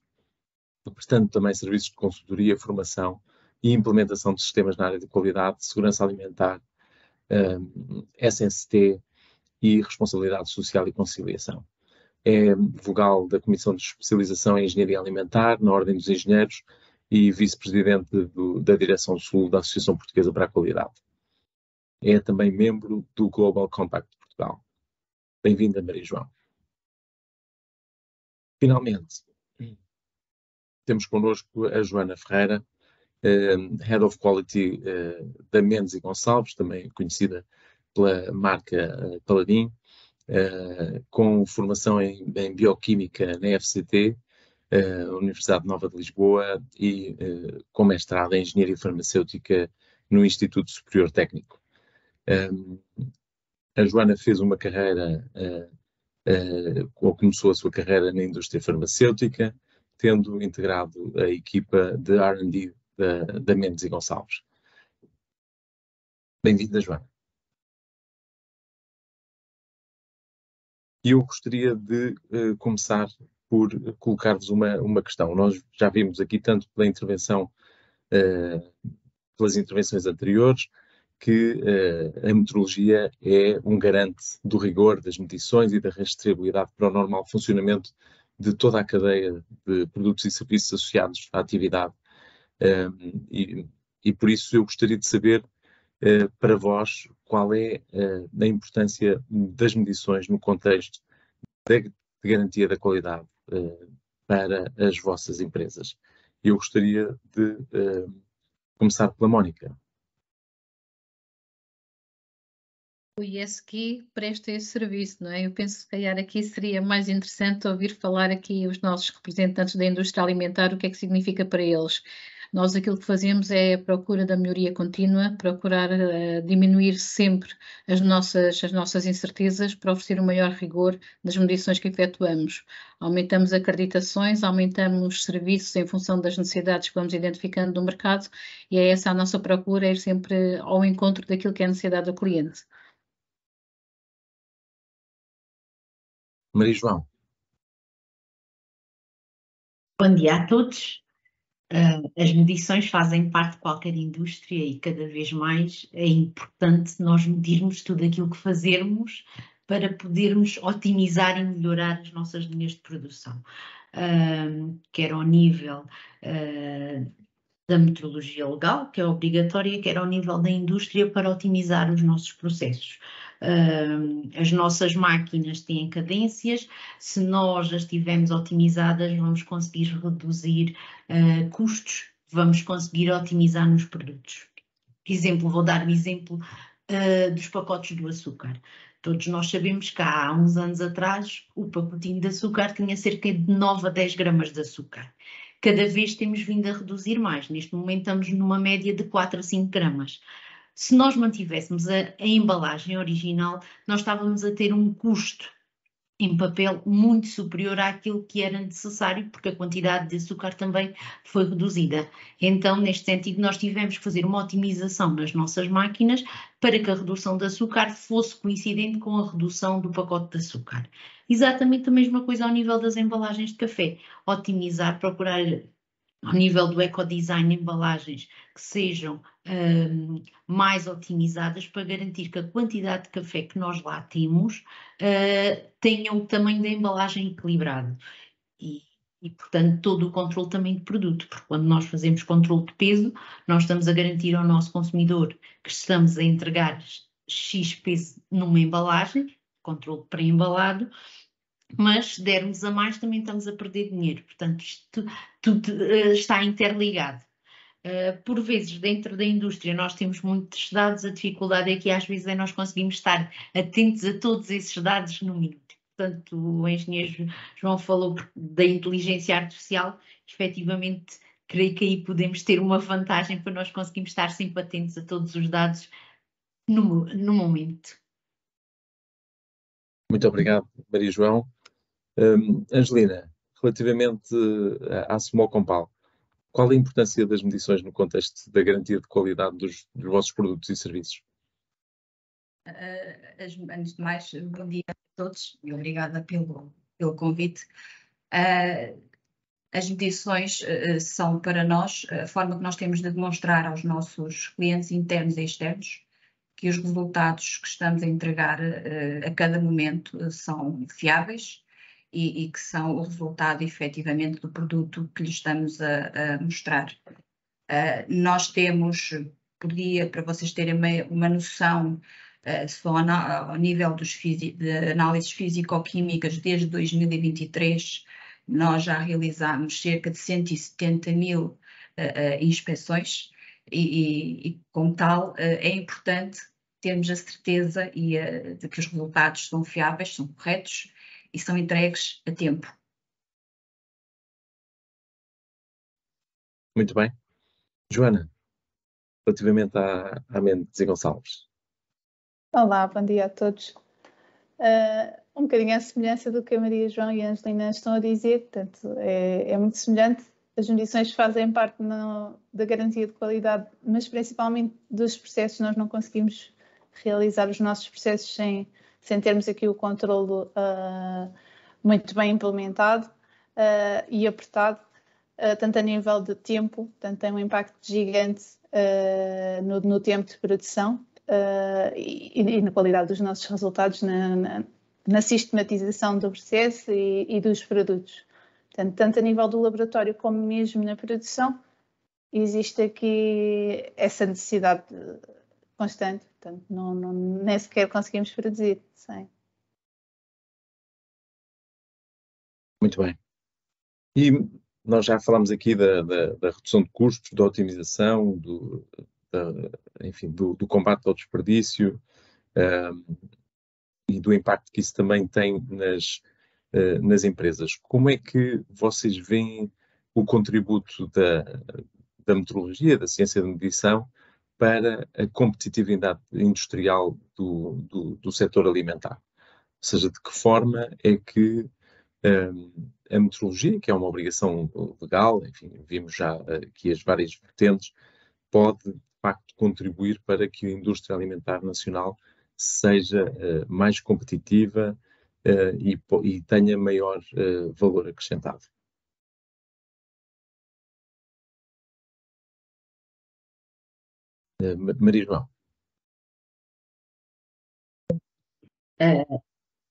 prestando também serviços de consultoria, formação e implementação de sistemas na área de qualidade, segurança alimentar, SNCT e responsabilidade social e conciliação. É vogal da Comissão de Especialização em Engenharia Alimentar, na Ordem dos Engenheiros, e vice-presidente da Direção Sul da Associação Portuguesa para a Qualidade. É também membro do Global Compact de Portugal. Bem-vinda, Maria João. Finalmente, temos connosco a Joana Ferreira, Head of Quality da Mendes e Gonçalves, também conhecida pela marca Paladin, com formação em Bioquímica na FCT, Universidade Nova de Lisboa, e com mestrado em Engenharia Farmacêutica no Instituto Superior Técnico. A Joana fez uma carreira, ou começou a sua carreira na indústria farmacêutica, tendo integrado a equipa de R&D da Mendes e Gonçalves. Bem-vinda, Joana. E eu gostaria de começar por colocar-vos uma questão. Nós já vimos aqui, tanto pela intervenção, pelas intervenções anteriores, que a metrologia é um garante do rigor das medições e da rastreabilidade para o normal funcionamento de toda a cadeia de produtos e serviços associados à atividade. E por isso eu gostaria de saber, para vós, qual é a importância das medições no contexto de garantia da qualidade para as vossas empresas. Eu gostaria de começar pela Mónica. O ISQ presta esse serviço, não é? Eu penso que, se calhar, aqui seria mais interessante ouvir falar aqui os nossos representantes da indústria alimentar, o que é que significa para eles. Nós aquilo que fazemos é a procura da melhoria contínua, procurar diminuir sempre as nossas incertezas para oferecer o maior rigor das medições que efetuamos. Aumentamos acreditações, aumentamos serviços em função das necessidades que vamos identificando no mercado, e é essa a nossa procura, é ir sempre ao encontro daquilo que é a necessidade do cliente. Maria João. Bom dia a todos. As medições fazem parte de qualquer indústria e cada vez mais é importante nós medirmos tudo aquilo que fazermos para podermos otimizar e melhorar as nossas linhas de produção, quer ao nível da metrologia legal, que é obrigatória, quer ao nível da indústria para otimizar os nossos processos. As nossas máquinas têm cadências, se nós as tivermos otimizadas, vamos conseguir reduzir custos, vamos conseguir otimizar nos produtos. Vou dar o exemplo dos pacotes do açúcar. Todos nós sabemos que há uns anos atrás o pacotinho de açúcar tinha cerca de 9 a 10 gramas de açúcar. Cada vez temos vindo a reduzir mais, neste momento estamos numa média de 4 a 5 gramas. Se nós mantivéssemos a embalagem original, nós estávamos a ter um custo em papel muito superior àquilo que era necessário, porque a quantidade de açúcar também foi reduzida. Então, neste sentido, nós tivemos que fazer uma otimização nas nossas máquinas para que a redução de açúcar fosse coincidente com a redução do pacote de açúcar. Exatamente a mesma coisa ao nível das embalagens de café. Otimizar, procurar ao nível do ecodesign embalagens que sejam mais otimizadas para garantir que a quantidade de café que nós lá temos tenha o tamanho da embalagem equilibrado e, portanto, todo o controle também de produto, porque quando nós fazemos controle de peso, nós estamos a garantir ao nosso consumidor que estamos a entregar X peso numa embalagem, controle pré-embalado, mas se dermos a mais também estamos a perder dinheiro, portanto isto tudo está interligado. Por vezes dentro da indústria nós temos muitos dados, a dificuldade é que às vezes nós conseguimos estar atentos a todos esses dados no minuto. portanto o engenheiro João falou da inteligência artificial, efetivamente creio que aí podemos ter uma vantagem para nós conseguirmos estar sempre atentos a todos os dados no momento. Muito obrigado, Maria João. Angelina, relativamente à Small Compal, qual a importância das medições no contexto da garantia de qualidade dos vossos produtos e serviços? Antes de mais, bom dia a todos e obrigada pelo convite. As medições são para nós a forma que nós temos de demonstrar aos nossos clientes internos e externos que os resultados que estamos a entregar a cada momento são fiáveis e que são o resultado efetivamente do produto que lhes estamos a mostrar. Nós temos, para vocês terem uma noção, se for ao nível de análises físico-químicas, desde 2023, nós já realizámos cerca de 170.000 inspeções e como tal, é importante termos a certeza de que os resultados são fiáveis, são corretos e são entregues a tempo. Muito bem. Joana, relativamente à Mendes e Gonçalves. Olá, bom dia a todos. Um bocadinho à semelhança do que a Maria João e a Angelina estão a dizer, portanto, é muito semelhante. As medições fazem parte da garantia de qualidade, mas principalmente dos processos. Nós não conseguimos realizar os nossos processos sem termos aqui o controlo muito bem implementado e apertado, tanto a nível de tempo, portanto tem um impacto gigante no tempo de produção e na qualidade dos nossos resultados, na sistematização do processo e dos produtos. Portanto, tanto a nível do laboratório como mesmo na produção, existe aqui essa necessidade constante, portanto, nem sequer conseguimos produzir sem. Muito bem. E nós já falámos aqui da redução de custos, da otimização, do combate ao desperdício e do impacto que isso também tem nas empresas. Como é que vocês veem o contributo da metrologia, da ciência da medição, para a competitividade industrial do setor alimentar? Ou seja, de que forma é que a metrologia, que é uma obrigação legal, enfim, vimos já aqui as várias vertentes, pode, de facto, contribuir para que a indústria alimentar nacional seja mais competitiva e tenha maior valor acrescentado. Maria João.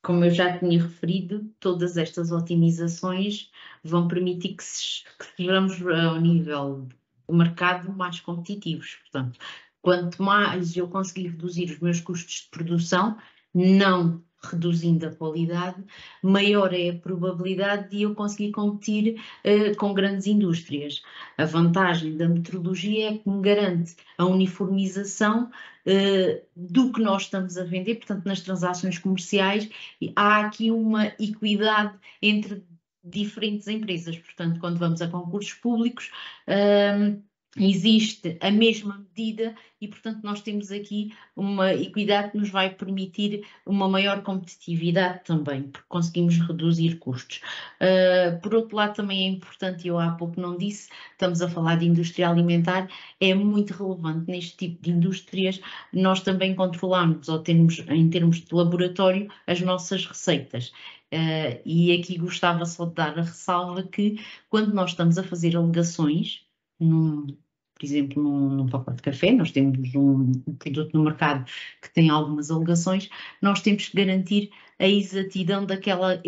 Como eu já tinha referido, todas estas otimizações vão permitir que sejamos ao nível do mercado mais competitivos. Portanto, quanto mais eu conseguir reduzir os meus custos de produção, não reduzindo a qualidade, maior é a probabilidade de eu conseguir competir com grandes indústrias. A vantagem da metrologia é que me garante a uniformização do que nós estamos a vender, portanto, nas transações comerciais, há aqui uma equidade entre diferentes empresas. Portanto, quando vamos a concursos públicos, existe a mesma medida e, portanto, nós temos aqui uma equidade que nos vai permitir uma maior competitividade também, porque conseguimos reduzir custos. Por outro lado, também é importante, e eu há pouco não disse, estamos a falar de indústria alimentar, é muito relevante neste tipo de indústrias nós também controlarmos, ou termos, em termos de laboratório, as nossas receitas. E aqui gostava só de dar a ressalva que, quando nós estamos a fazer alegações, por exemplo, num pacote de café, nós temos um produto no mercado que tem algumas alegações, nós temos que garantir a exatidão daquela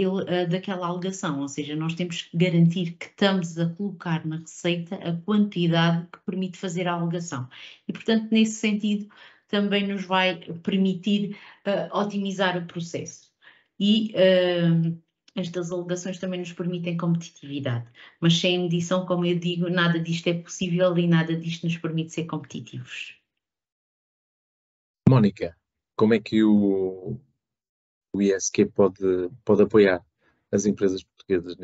alegação, ou seja, nós temos que garantir que estamos a colocar na receita a quantidade que permite fazer a alegação. E, portanto, nesse sentido, também nos vai permitir otimizar o processo. E estas alegações também nos permitem competitividade, mas sem medição, como eu digo, nada disto é possível e nada disto nos permite ser competitivos. Mónica, como é que o ISQ pode apoiar as empresas portuguesas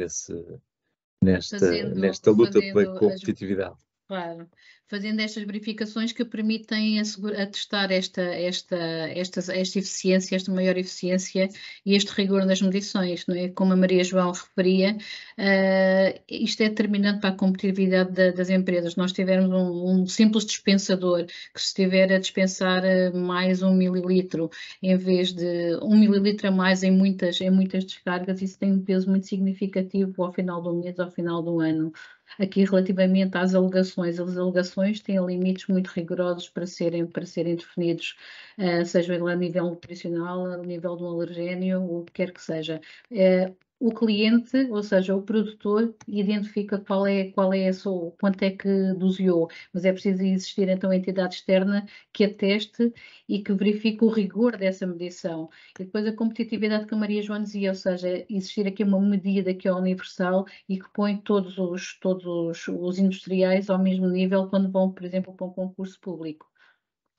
nesta luta pela competitividade. Claro, fazendo estas verificações que permitem atestar esta eficiência, esta maior eficiência e este rigor nas medições, não é? Como a Maria João referia, isto é determinante para a competitividade das empresas. Nós tivermos um simples dispensador que se estiver a dispensar mais 1 mililitro em vez de 1 mililitro a mais em muitas descargas, isso tem um peso muito significativo ao final do mês, ao final do ano. Aqui, relativamente às alegações, as alegações têm limites muito rigorosos para serem definidos, seja a nível nutricional, a nível de um alergénio, o que quer que seja. O cliente, ou seja, o produtor, identifica quanto é que doseou, mas é preciso existir então a entidade externa que ateste e que verifique o rigor dessa medição. E depois a competitividade que a Maria João dizia, ou seja, existir aqui uma medida que é universal e que põe todos os industriais ao mesmo nível quando vão, por exemplo, para um concurso público.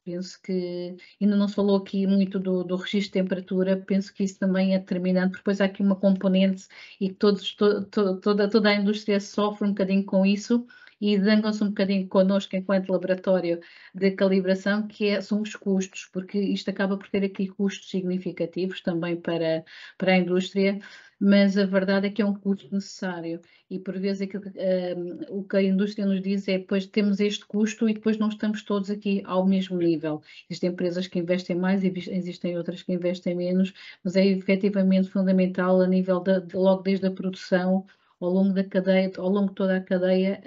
Penso que ainda não se falou aqui muito do registro de temperatura, penso que isso também é determinante, porque depois há aqui uma componente e que toda a indústria sofre um bocadinho com isso e zangam-se um bocadinho connosco enquanto laboratório de calibração, são os custos, porque isto acaba por ter aqui custos significativos também para a indústria, mas a verdade é que é um custo necessário e por vezes o que a indústria nos diz é depois temos este custo e depois não estamos todos aqui ao mesmo nível. Existem empresas que investem mais e existem outras que investem menos, mas é efetivamente fundamental a nível logo desde a produção, ao longo da cadeia, ao longo de toda a cadeia,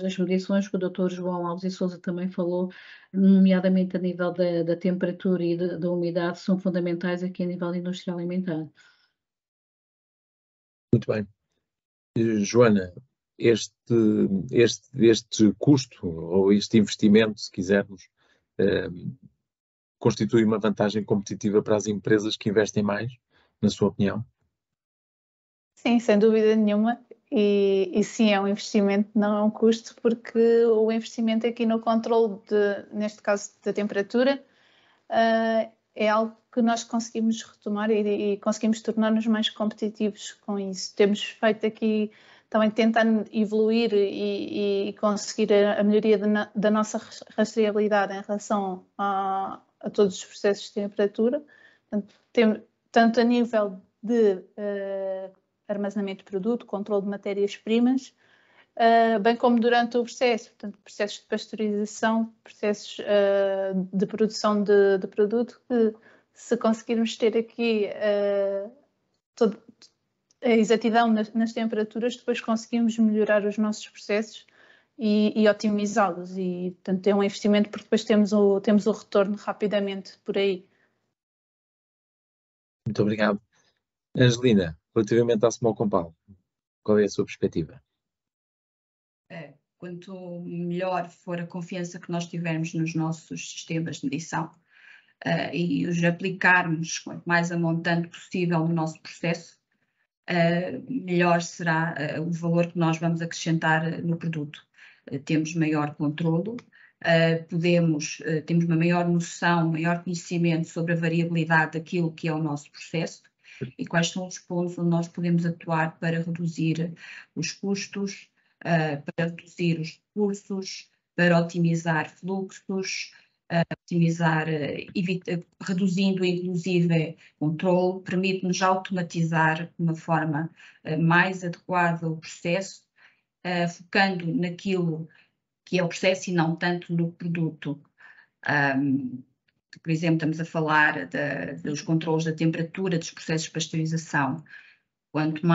as medições que o Dr. João Alves e Sousa também falou, nomeadamente a nível da temperatura e da umidade, são fundamentais aqui a nível da indústria alimentar. Muito bem. Joana, este custo ou este investimento, se quisermos, constitui uma vantagem competitiva para as empresas que investem mais, na sua opinião? Sim, sem dúvida nenhuma. E sim, é um investimento, não é um custo, porque o investimento aqui no controle, neste caso da temperatura, é algo que nós conseguimos retomar e conseguimos tornar-nos mais competitivos com isso. Temos feito aqui também tentando evoluir e conseguir a melhoria da nossa rastreabilidade em relação a todos os processos de temperatura, tanto a nível de armazenamento de produto, controle de matérias-primas, bem como durante o processo, portanto, processos de pasteurização, processos de produção de produto, que se conseguirmos ter aqui a exatidão nas temperaturas, depois conseguimos melhorar os nossos processos e otimizá-los. E, portanto, é um investimento porque depois temos o retorno rapidamente por aí. Muito obrigado. Angelina, relativamente à Small Compound, qual é a sua perspectiva? Quanto melhor for a confiança que nós tivermos nos nossos sistemas de medição e os aplicarmos quanto mais a montante possível no nosso processo, melhor será o valor que nós vamos acrescentar no produto. Temos maior controlo, temos uma maior noção, maior conhecimento sobre a variabilidade daquilo que é o nosso processo e quais são os pontos onde nós podemos atuar para reduzir os custos, para reduzir os recursos, para otimizar fluxos, reduzindo inclusive controle, permite-nos automatizar de uma forma mais adequada o processo, focando naquilo que é o processo e não tanto no produto. Por exemplo, estamos a falar dos controles da temperatura dos processos de pasteurização. Quanto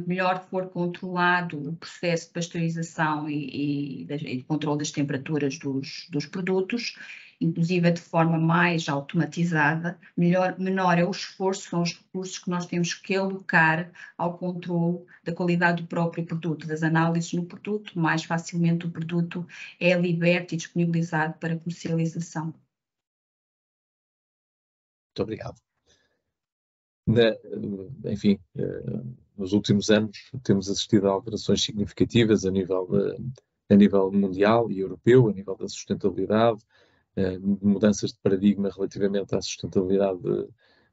melhor for controlado o processo de pasteurização e controle das temperaturas dos produtos, inclusive de forma mais automatizada, menor é o esforço, são os recursos que nós temos que alocar ao controle da qualidade do próprio produto, das análises no produto, mais facilmente o produto é liberto e disponibilizado para comercialização. Muito obrigado. Enfim, nos últimos anos temos assistido a alterações significativas a nível mundial e europeu, a nível da sustentabilidade, mudanças de paradigma relativamente à sustentabilidade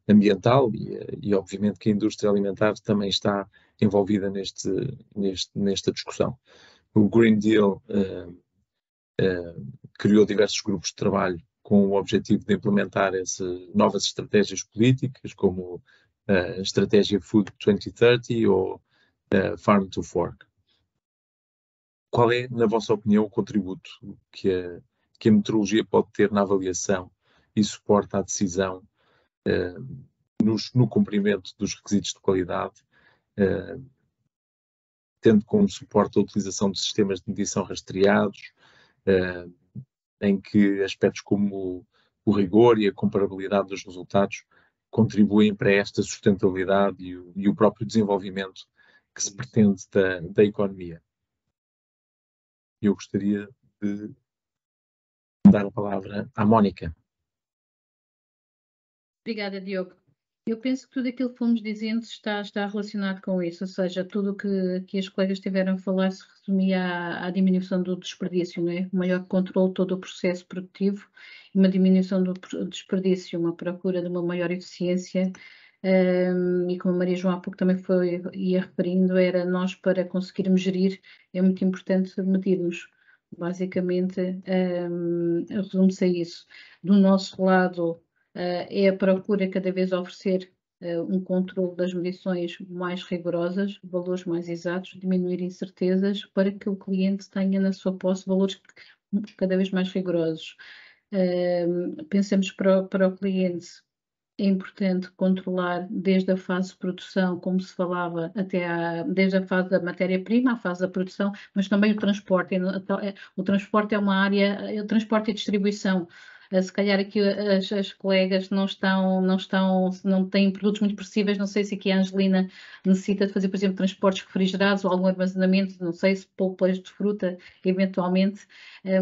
ambiental e obviamente que a indústria alimentar também está envolvida nesta discussão. O Green Deal criou diversos grupos de trabalho com o objetivo de implementar novas estratégias políticas, como a estratégia Food 2030 ou Farm to Fork. Qual é, na vossa opinião, o contributo que a metrologia pode ter na avaliação e suporte à decisão no cumprimento dos requisitos de qualidade, tendo como suporte a utilização de sistemas de medição rastreados, em que aspectos como o rigor e a comparabilidade dos resultados contribuem para esta sustentabilidade e o próprio desenvolvimento que se pretende da economia. Eu gostaria de dar a palavra à Mónica. Obrigada, Diogo. Eu penso que tudo aquilo que fomos dizendo está relacionado com isso, ou seja, tudo o que as colegas tiveram a falar se resumia à diminuição do desperdício, não é? O maior controle de todo o processo produtivo, uma diminuição do desperdício, uma procura de uma maior eficiência, e como a Maria João há pouco também ia referindo, era nós para conseguirmos gerir, é muito importante medirmos. Basicamente, resume-se a isso. Do nosso lado, é a procura cada vez oferecer um controle das medições mais rigorosas, valores mais exatos, diminuir incertezas para que o cliente tenha na sua posse valores cada vez mais rigorosos. Pensemos para o cliente, é importante controlar desde a fase de produção, como se falava, desde a fase da matéria-prima, a fase da produção, mas também o transporte. O transporte é uma área, o transporte e distribuição. Se calhar aqui as colegas não têm produtos muito perecíveis, não sei se aqui a Angelina necessita de fazer, por exemplo, transportes refrigerados ou algum armazenamento, não sei se polpas de fruta, eventualmente,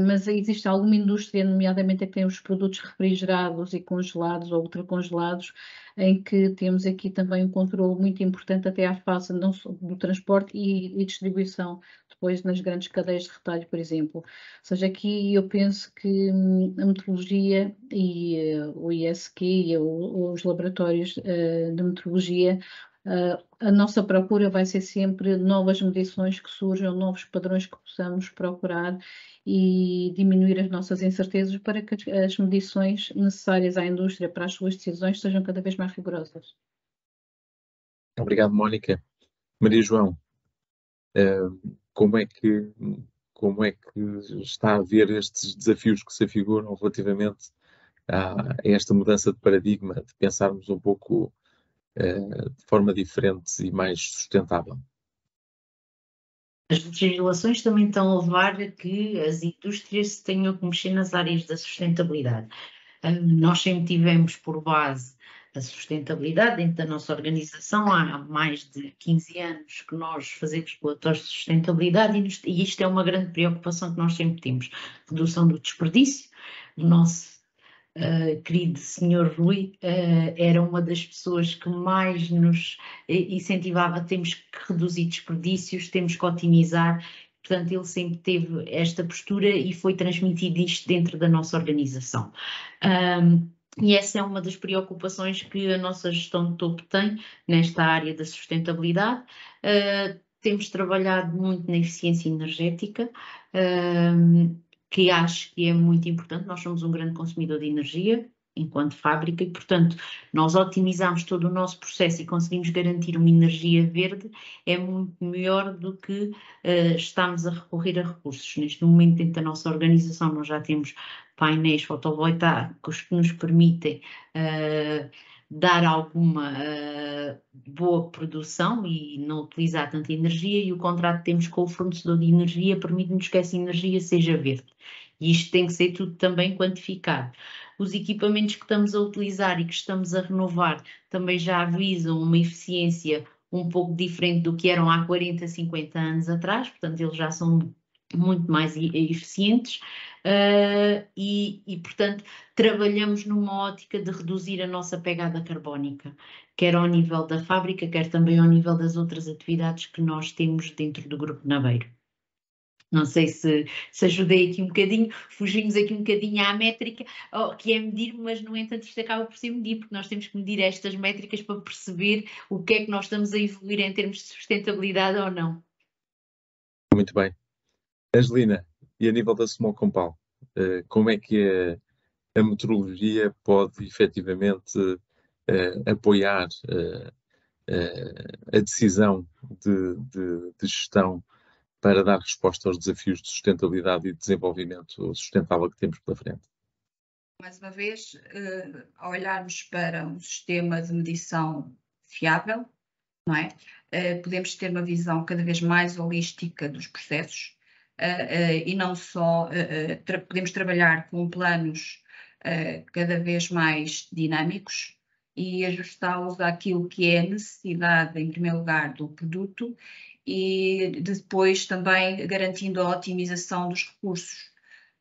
mas existe alguma indústria, nomeadamente a que tem os produtos refrigerados e congelados ou ultracongelados, em que temos aqui também um controle muito importante até à fase não só do transporte e distribuição, depois nas grandes cadeias de retalho, por exemplo. Ou seja, aqui eu penso que a metrologia e o ISQ e os laboratórios de metrologia, a nossa procura vai ser sempre novas medições que surjam, novos padrões que possamos procurar e diminuir as nossas incertezas para que as medições necessárias à indústria para as suas decisões sejam cada vez mais rigorosas. Obrigado, Mónica. Maria João, como é que está a ver estes desafios que se afiguram relativamente a esta mudança de paradigma, de pensarmos um pouco de forma diferente e mais sustentável? As legislações também estão a levar a que as indústrias se tenham que mexer nas áreas da sustentabilidade. Nós sempre tivemos por base a sustentabilidade dentro da nossa organização. Há mais de 15 anos que nós fazemos relatórios de sustentabilidade e isto é uma grande preocupação que nós sempre temos. Redução do desperdício. O nosso querido senhor Rui era uma das pessoas que mais nos incentivava. Temos que reduzir desperdícios, temos que otimizar. Portanto, ele sempre teve esta postura e foi transmitido isto dentro da nossa organização. E essa é uma das preocupações que a nossa gestão de topo tem nesta área da sustentabilidade. Temos trabalhado muito na eficiência energética, que acho que é muito importante. Nós somos um grande consumidor de energia enquanto fábrica e, portanto, nós otimizamos todo o nosso processo e conseguimos garantir uma energia verde, é muito melhor do que estamos a recorrer a recursos. Neste momento, dentro da nossa organização, nós já temos painéis fotovoltaicos que nos permitem dar alguma boa produção e não utilizar tanta energia, e o contrato que temos com o fornecedor de energia permite-nos que essa energia seja verde. E isto tem que ser tudo também quantificado. Os equipamentos que estamos a utilizar e que estamos a renovar também já avisam uma eficiência um pouco diferente do que eram há 40, 50 anos atrás, portanto eles já são muito mais eficientes e, portanto, trabalhamos numa ótica de reduzir a nossa pegada carbónica, quer ao nível da fábrica, quer também ao nível das outras atividades que nós temos dentro do Grupo Naveiro. Não sei se ajudei aqui um bocadinho, fugimos aqui um bocadinho à métrica, que é medir, mas no entanto isto acaba por ser medir, porque nós temos que medir estas métricas para perceber o que é que nós estamos a evoluir em termos de sustentabilidade ou não. Muito bem. Angelina, e a nível da Small Compound, como é que a metodologia pode efetivamente apoiar a decisão de gestão para dar resposta aos desafios de sustentabilidade e de desenvolvimento sustentável que temos pela frente? Mais uma vez, ao olharmos para um sistema de medição fiável, não é? Podemos ter uma visão cada vez mais holística dos processos e não só podemos trabalhar com planos cada vez mais dinâmicos e ajustá-los àquilo que é a necessidade, em primeiro lugar, do produto e depois também garantindo a otimização dos recursos.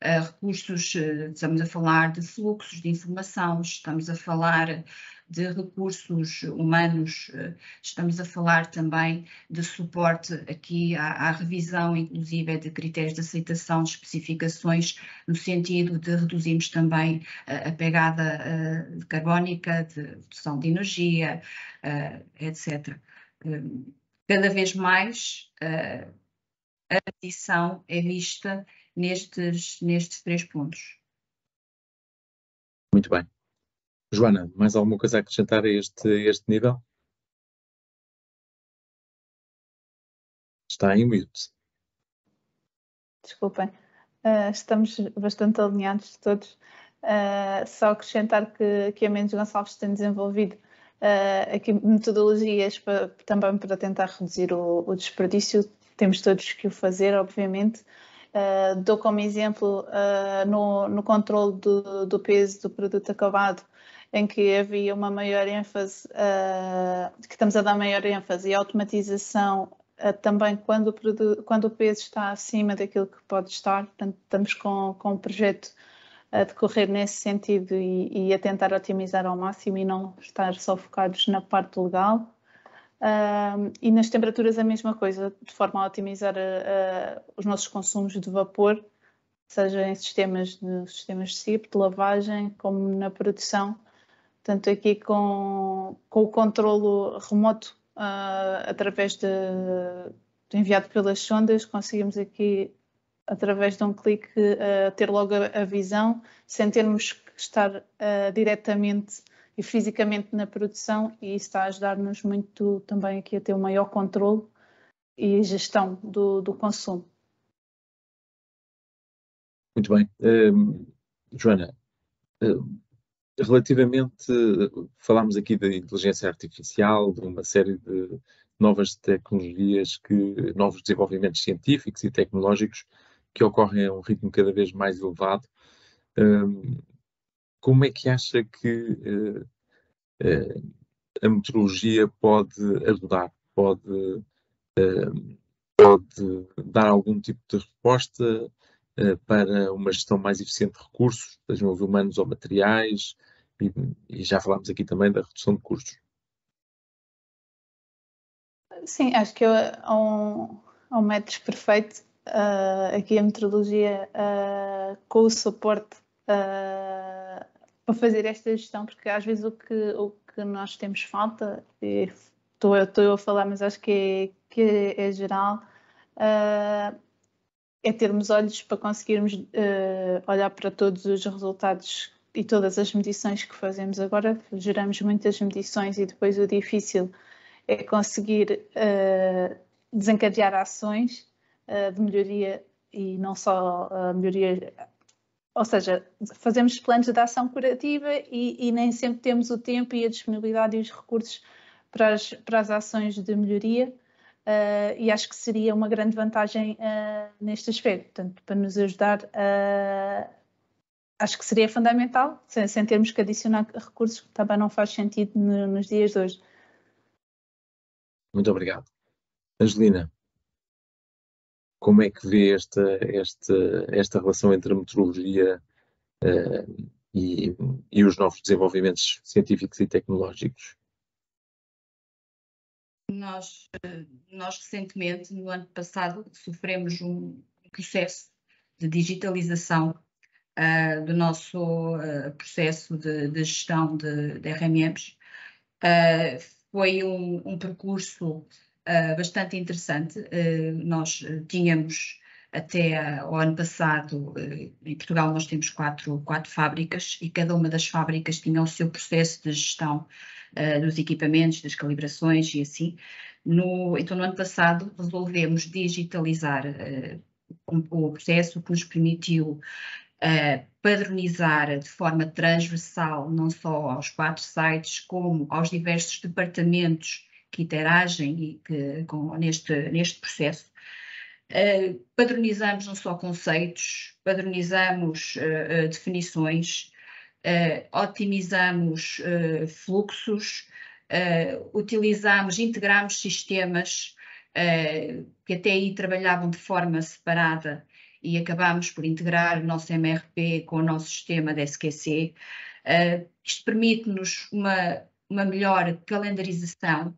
Estamos a falar de fluxos de informação, estamos a falar de recursos humanos, estamos a falar também de suporte aqui à revisão, inclusive, de critérios de aceitação de especificações, no sentido de reduzirmos também a pegada carbónica, de redução de energia, etc. Cada vez mais a medição é vista nestes 3 pontos. Muito bem. Joana, mais alguma coisa a acrescentar a este nível? Está em mute. Desculpem, estamos bastante alinhados todos. Só acrescentar que a Mendes Gonçalves tem desenvolvido aqui metodologias também para tentar reduzir o desperdício. Temos todos que o fazer, obviamente. Dou como exemplo no controle do peso do produto acabado, em que havia uma maior ênfase, que estamos a dar maior ênfase, e a automatização também quando o peso está acima daquilo que pode estar. Portanto, estamos com um projeto a decorrer nesse sentido e a tentar otimizar ao máximo e não estar só focados na parte legal. E nas temperaturas a mesma coisa, de forma a otimizar os nossos consumos de vapor, seja em sistemas de SIP, de lavagem, como na produção. Portanto, aqui com o controlo remoto, através do enviado pelas sondas, conseguimos aqui, através de um clique, ter logo a visão, sem termos que estar diretamente e fisicamente na produção, e isso está a ajudar-nos muito também aqui a ter um maior controle e gestão do consumo. Muito bem. Joana, relativamente, falámos aqui da inteligência artificial, de uma série de novas tecnologias, novos desenvolvimentos científicos e tecnológicos que ocorrem a um ritmo cada vez mais elevado. Como é que acha que a metodologia pode ajudar? Pode dar algum tipo de resposta para uma gestão mais eficiente de recursos, sejam os humanos ou materiais, e já falámos aqui também da redução de custos. Sim, acho que há um método perfeito. Aqui a metodologia com o suporte para fazer esta gestão, porque às vezes o que nós temos falta, e estou eu a falar, mas acho que é geral, é termos olhos para conseguirmos olhar para todos os resultados e todas as medições que fazemos agora. Geramos muitas medições e depois o difícil é conseguir desencadear ações de melhoria, e não só melhoria, ou seja, fazemos planos de ação curativa e nem sempre temos o tempo e a disponibilidade e os recursos para as ações de melhoria. E acho que seria uma grande vantagem neste aspecto. Portanto, para nos ajudar, acho que seria fundamental, sem termos que adicionar recursos, que também não faz sentido nos dias de hoje. Muito obrigado. Angelina, como é que vê esta relação entre a metodologia e os novos desenvolvimentos científicos e tecnológicos? Nós recentemente, no ano passado, sofremos um processo de digitalização do nosso processo de gestão de RMMs. Foi um percurso bastante interessante. Nós tínhamos até ao ano passado, em Portugal nós temos quatro fábricas e cada uma das fábricas tinha o seu processo de gestão dos equipamentos, das calibrações e assim. Então no ano passado resolvemos digitalizar o processo, que nos permitiu padronizar de forma transversal não só aos 4 sites, como aos diversos departamentos que interagem neste processo. Padronizamos não só conceitos, padronizamos definições, otimizamos fluxos, integramos sistemas que até aí trabalhavam de forma separada e acabamos por integrar o nosso MRP com o nosso sistema de SQC. Isto permite-nos uma melhor calendarização,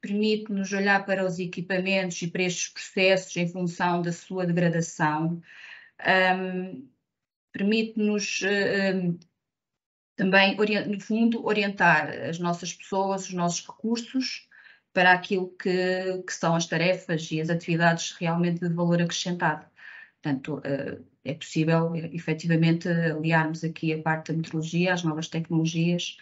permite-nos olhar para os equipamentos e para estes processos em função da sua degradação, permite-nos também, no fundo, orientar as nossas pessoas, os nossos recursos para aquilo que são as tarefas e as atividades realmente de valor acrescentado. Portanto, é possível, efetivamente, aliarmos aqui a parte da metrologia, às novas tecnologias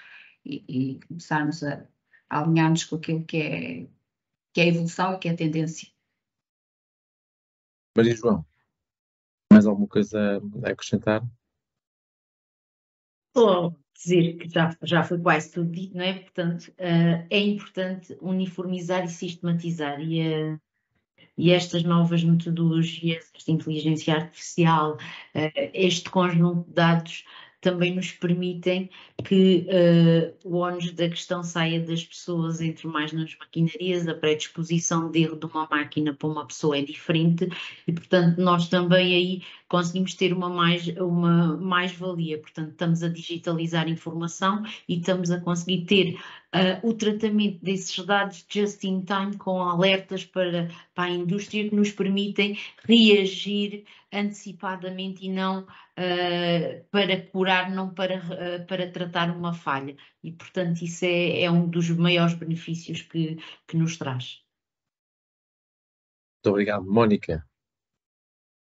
e começarmos a alinhar-nos com aquilo que é a evolução e que é a tendência. Maria João, mais alguma coisa a acrescentar? Só dizer que já foi quase tudo dito, não é? Portanto, é importante uniformizar e sistematizar e estas novas metodologias, esta inteligência artificial, este conjunto de dados também nos permitem que o ónus da questão saia das pessoas, entre mais nas maquinarias, a predisposição de erro de uma máquina para uma pessoa é diferente e, portanto, nós também aí conseguimos ter uma mais-valia. Portanto, estamos a digitalizar informação e estamos a conseguir ter o tratamento desses dados just in time com alertas para a indústria que nos permitem reagir antecipadamente e não para curar, não para tratar uma falha. E, portanto, isso é um dos maiores benefícios que nos traz. Muito obrigado. Mónica,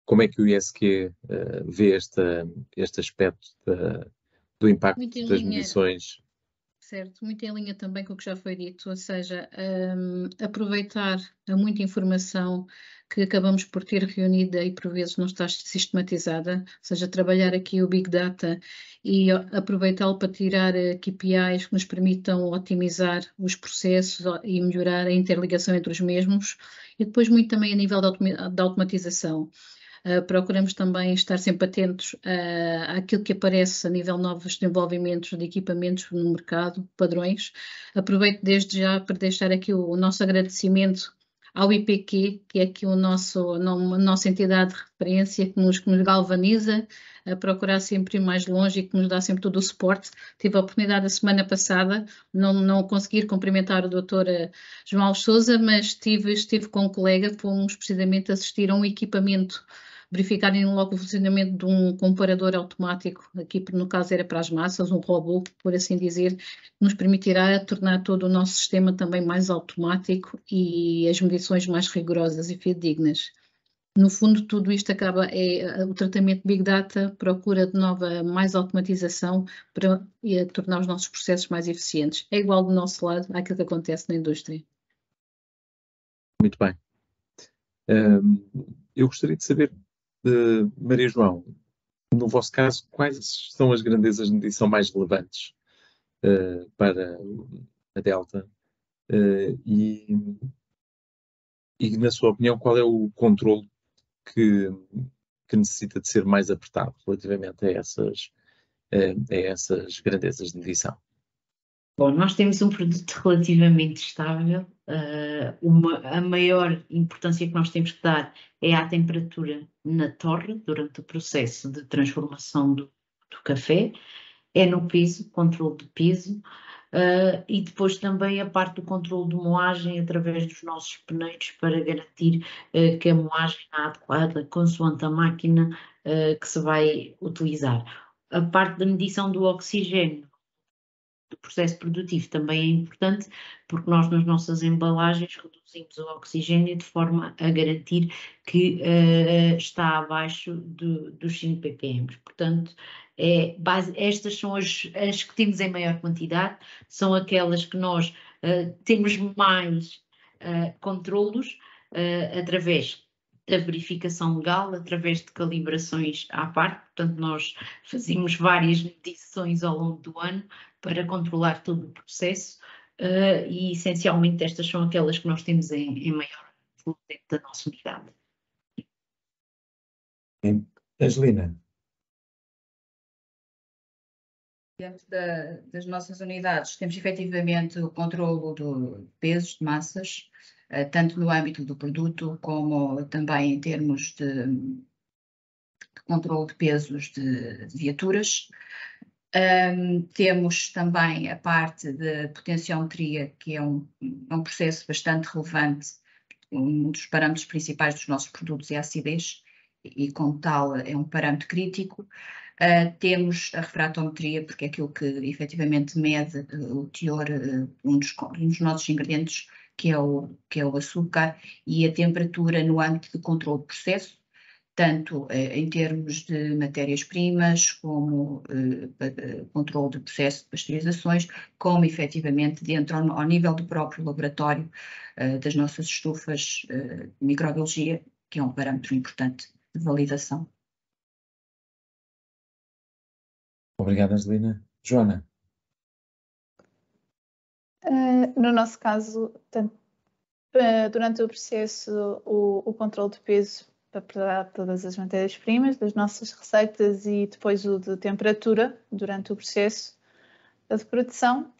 como é que o ISQ vê este aspecto do impacto das medições? Certo, muito em linha também com o que já foi dito, ou seja, aproveitar a muita informação que acabamos por ter reunida e por vezes não está sistematizada, ou seja, trabalhar aqui o Big Data e aproveitá-lo para tirar KPIs que nos permitam otimizar os processos e melhorar a interligação entre os mesmos e depois muito também a nível da automatização. Procuramos também estar sempre atentos àquilo que aparece a nível de novos desenvolvimentos de equipamentos no mercado, padrões. Aproveito desde já para deixar aqui o nosso agradecimento ao IPQ, que é aqui a nossa entidade de referência, que nos galvaniza a procurar sempre ir mais longe e que nos dá sempre todo o suporte. Tive a oportunidade a semana passada, não conseguir cumprimentar o Dr. João Alves Sousa, mas estive com um colega, fomos precisamente assistir a um equipamento, verificarem logo o funcionamento de um comparador automático, aqui no caso era para as massas, um robô, por assim dizer, que nos permitirá tornar todo o nosso sistema também mais automático e as medições mais rigorosas e fidedignas. No fundo, tudo isto o tratamento Big Data procura de nova mais automatização para tornar os nossos processos mais eficientes. É igual do nosso lado àquilo que acontece na indústria. Muito bem. Eu gostaria de saber, Maria João, no vosso caso, quais são as grandezas de medição mais relevantes para a Delta e, na sua opinião, qual é o controle que necessita de ser mais apertado relativamente a essas grandezas de medição? Bom, nós temos um produto relativamente estável. A maior importância que nós temos que dar é à temperatura na torre durante o processo de transformação do café, é no peso, controle de peso. e depois também a parte do controle de moagem através dos nossos peneiros para garantir que a moagem é adequada consoante a máquina que se vai utilizar. A parte da medição do oxigênio do processo produtivo também é importante, porque nós nas nossas embalagens reduzimos o oxigênio de forma a garantir que está abaixo dos 5 ppm. Portanto, estas são as que temos em maior quantidade, são aquelas que nós temos mais controlos através da verificação legal, através de calibrações à parte. Portanto, nós fazemos várias medições ao longo do ano para controlar todo o processo e essencialmente estas são aquelas que nós temos em maior volume dentro da nossa unidade. Angelina. Dentro das nossas unidades temos efetivamente o controlo de pesos, de massas, tanto no âmbito do produto como também em termos de controle de pesos de viaturas. Temos também a parte de potenciometria, que é um processo bastante relevante. Um dos parâmetros principais dos nossos produtos é a acidez e, como tal, é um parâmetro crítico. Temos a refratometria, porque é aquilo que efetivamente mede o teor, um dos nossos ingredientes, que é o açúcar, e a temperatura no âmbito de controle de processo, tanto em termos de matérias-primas, como controle de processo de pasteurizações, como efetivamente dentro ao nível do próprio laboratório das nossas estufas de microbiologia, que é um parâmetro importante de validação. Obrigado, Angelina. Joana. No nosso caso, durante o processo, o controle de peso para preparar todas as matérias-primas das nossas receitas e depois o de temperatura durante o processo de produção,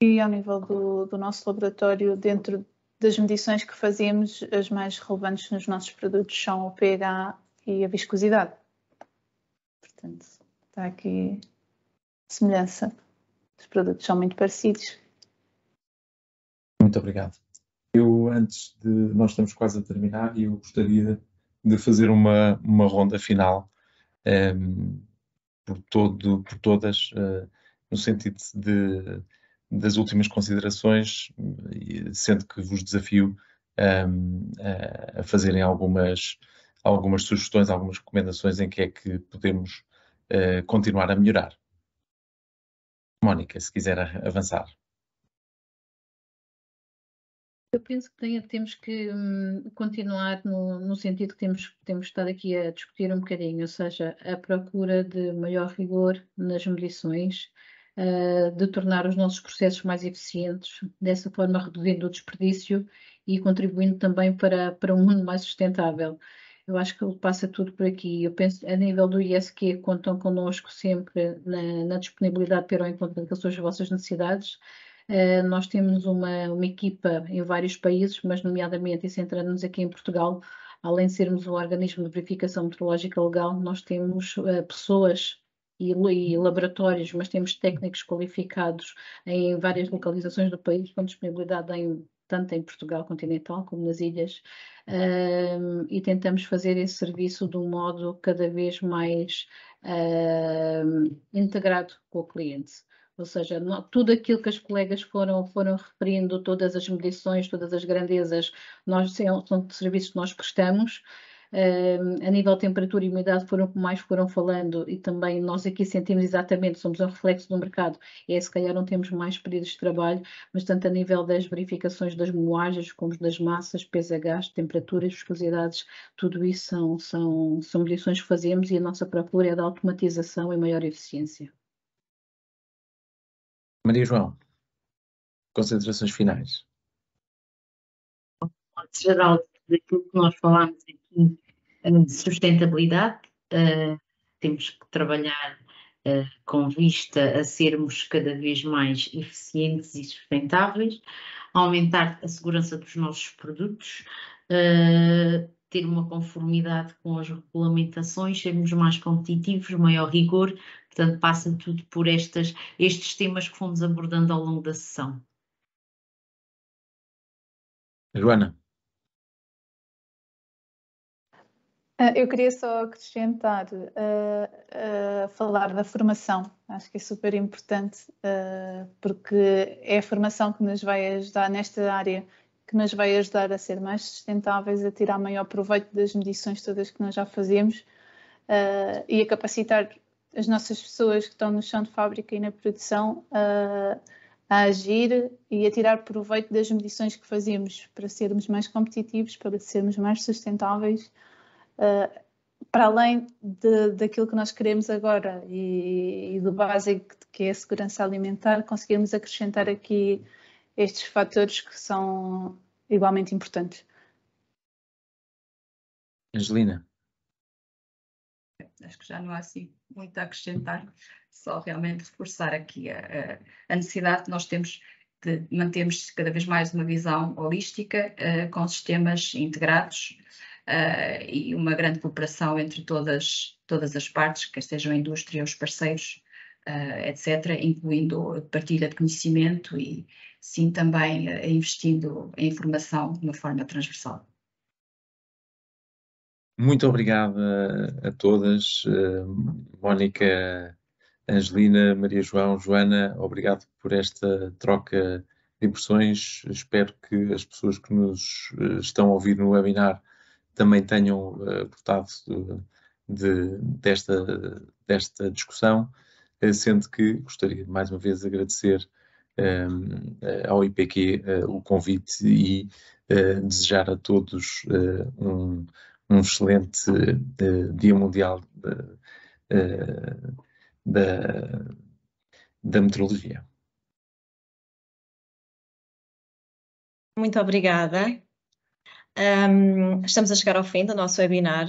e ao nível do nosso laboratório, dentro das medições que fazemos, as mais relevantes nos nossos produtos são o pH e a viscosidade. Portanto, está aqui semelhança. Os produtos são muito parecidos. Muito obrigado. Nós estamos quase a terminar e eu gostaria de fazer uma ronda final por todas, no sentido das últimas considerações, sendo que vos desafio a fazerem algumas sugestões, algumas recomendações em que é que podemos continuar a melhorar. Mónica, se quiser avançar. Eu penso que temos que continuar no sentido que temos estado aqui a discutir um bocadinho, ou seja, a procura de maior rigor nas medições, de tornar os nossos processos mais eficientes, dessa forma reduzindo o desperdício e contribuindo também para um mundo mais sustentável. Eu acho que passa tudo por aqui. Eu penso, a nível do ISQ, contam connosco sempre na disponibilidade para ir ao encontro daquelas são as vossas necessidades. Nós temos uma equipa em vários países, mas nomeadamente, e centrando-nos aqui em Portugal, além de sermos um organismo de verificação meteorológica legal, nós temos pessoas e laboratórios, mas temos técnicos qualificados em várias localizações do país, com disponibilidade tanto em Portugal continental como nas ilhas, e tentamos fazer esse serviço de um modo cada vez mais integrado com o cliente. Ou seja, tudo aquilo que as colegas foram referindo, todas as medições, todas as grandezas, são serviços que nós prestamos. A nível de temperatura e umidade foram o que mais foram falando, e também nós aqui sentimos exatamente, somos um reflexo do mercado, se calhar não temos mais períodos de trabalho, mas tanto a nível das verificações das moagens, como das massas, pH, temperaturas, viscosidades, tudo isso são medições que fazemos, e a nossa procura é da automatização e maior eficiência. Maria João, considerações finais. No modo geral, daquilo que nós falámos aqui, de sustentabilidade, temos que trabalhar com vista a sermos cada vez mais eficientes e sustentáveis, aumentar a segurança dos nossos produtos, ter uma conformidade com as regulamentações, sermos mais competitivos, maior rigor. Portanto, passa tudo por estes temas que fomos abordando ao longo da sessão. Joana. Eu queria só acrescentar, falar da formação. Acho que é super importante, porque é a formação que nos vai ajudar nesta área, que nos vai ajudar a ser mais sustentáveis, a tirar maior proveito das medições todas que nós já fazemos e a capacitar as nossas pessoas que estão no chão de fábrica e na produção a agir e a tirar proveito das medições que fazemos para sermos mais competitivos, para sermos mais sustentáveis. Para além daquilo que nós queremos agora e do básico que é a segurança alimentar, conseguimos acrescentar aqui estes fatores que são igualmente importantes. Angelina. Acho que já não há assim muito a acrescentar, só realmente reforçar aqui a necessidade que nós temos de mantermos cada vez mais uma visão holística, com sistemas integrados e uma grande cooperação entre todas as partes, quer sejam a indústria, os parceiros, etc., incluindo partilha de conhecimento e, sim, também investindo em informação de uma forma transversal. Muito obrigado a todas, Mónica, Angelina, Maria João, Joana, obrigado por esta troca de impressões. Espero que as pessoas que nos estão a ouvir no webinar também tenham gostado desta discussão, sendo que gostaria mais uma vez de agradecer ao IPQ o convite e desejar a todos um excelente Dia Mundial da Meteorologia. Muito obrigada. Estamos a chegar ao fim do nosso webinar.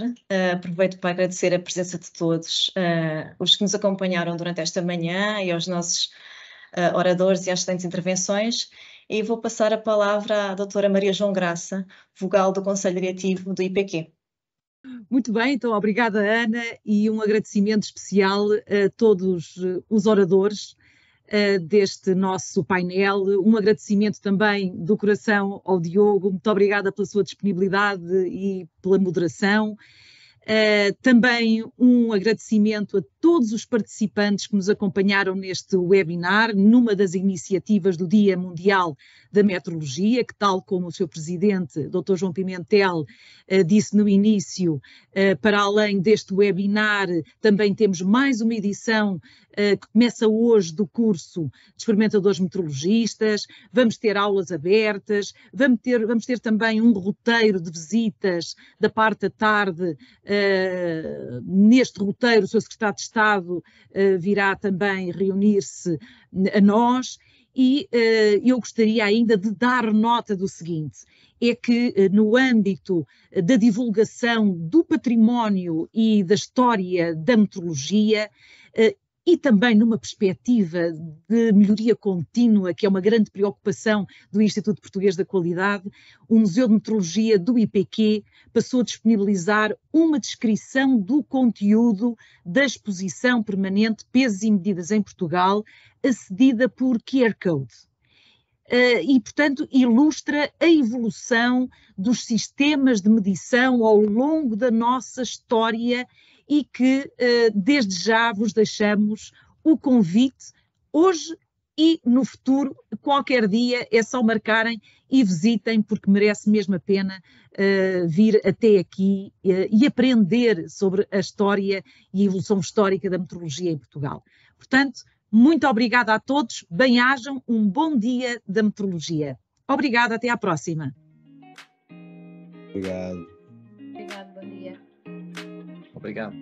Aproveito para agradecer a presença de todos os que nos acompanharam durante esta manhã e aos nossos oradores e às excelentes intervenções. E vou passar a palavra à doutora Maria João Graça, vogal do Conselho Diretivo do IPQ. Muito bem, então obrigada, Ana, e um agradecimento especial a todos os oradores deste nosso painel. Um agradecimento também do coração ao Diogo. Muito obrigada pela sua disponibilidade e pela moderação. Também um agradecimento a todos os participantes que nos acompanharam neste webinar, numa das iniciativas do Dia Mundial da Meteorologia, que, tal como o Sr. Presidente, Dr. João Pimentel, disse no início, para além deste webinar, também temos mais uma edição que começa hoje do curso de experimentadores meteorologistas. Vamos ter aulas abertas, vamos ter também um roteiro de visitas da parte da tarde. Neste roteiro, o Sr. Secretário de Estado virá também reunir-se a nós. E eu gostaria ainda de dar nota do seguinte, é que no âmbito da divulgação do património e da história da meteorologia, e também numa perspectiva de melhoria contínua, que é uma grande preocupação do Instituto Português da Qualidade, o Museu de Meteorologia do IPQ passou a disponibilizar uma descrição do conteúdo da exposição permanente Pesos e Medidas em Portugal, acedida por QR Code. E, portanto, ilustra a evolução dos sistemas de medição ao longo da nossa história e que, desde já, vos deixamos o convite, hoje e no futuro, qualquer dia, é só marcarem e visitem, porque merece mesmo a pena vir até aqui e aprender sobre a história e a evolução histórica da meteorologia em Portugal. Portanto, muito obrigada a todos, bem-ajam, um bom dia da meteorologia. Obrigada, até à próxima. Obrigado. Obrigado, bom dia. Obrigado.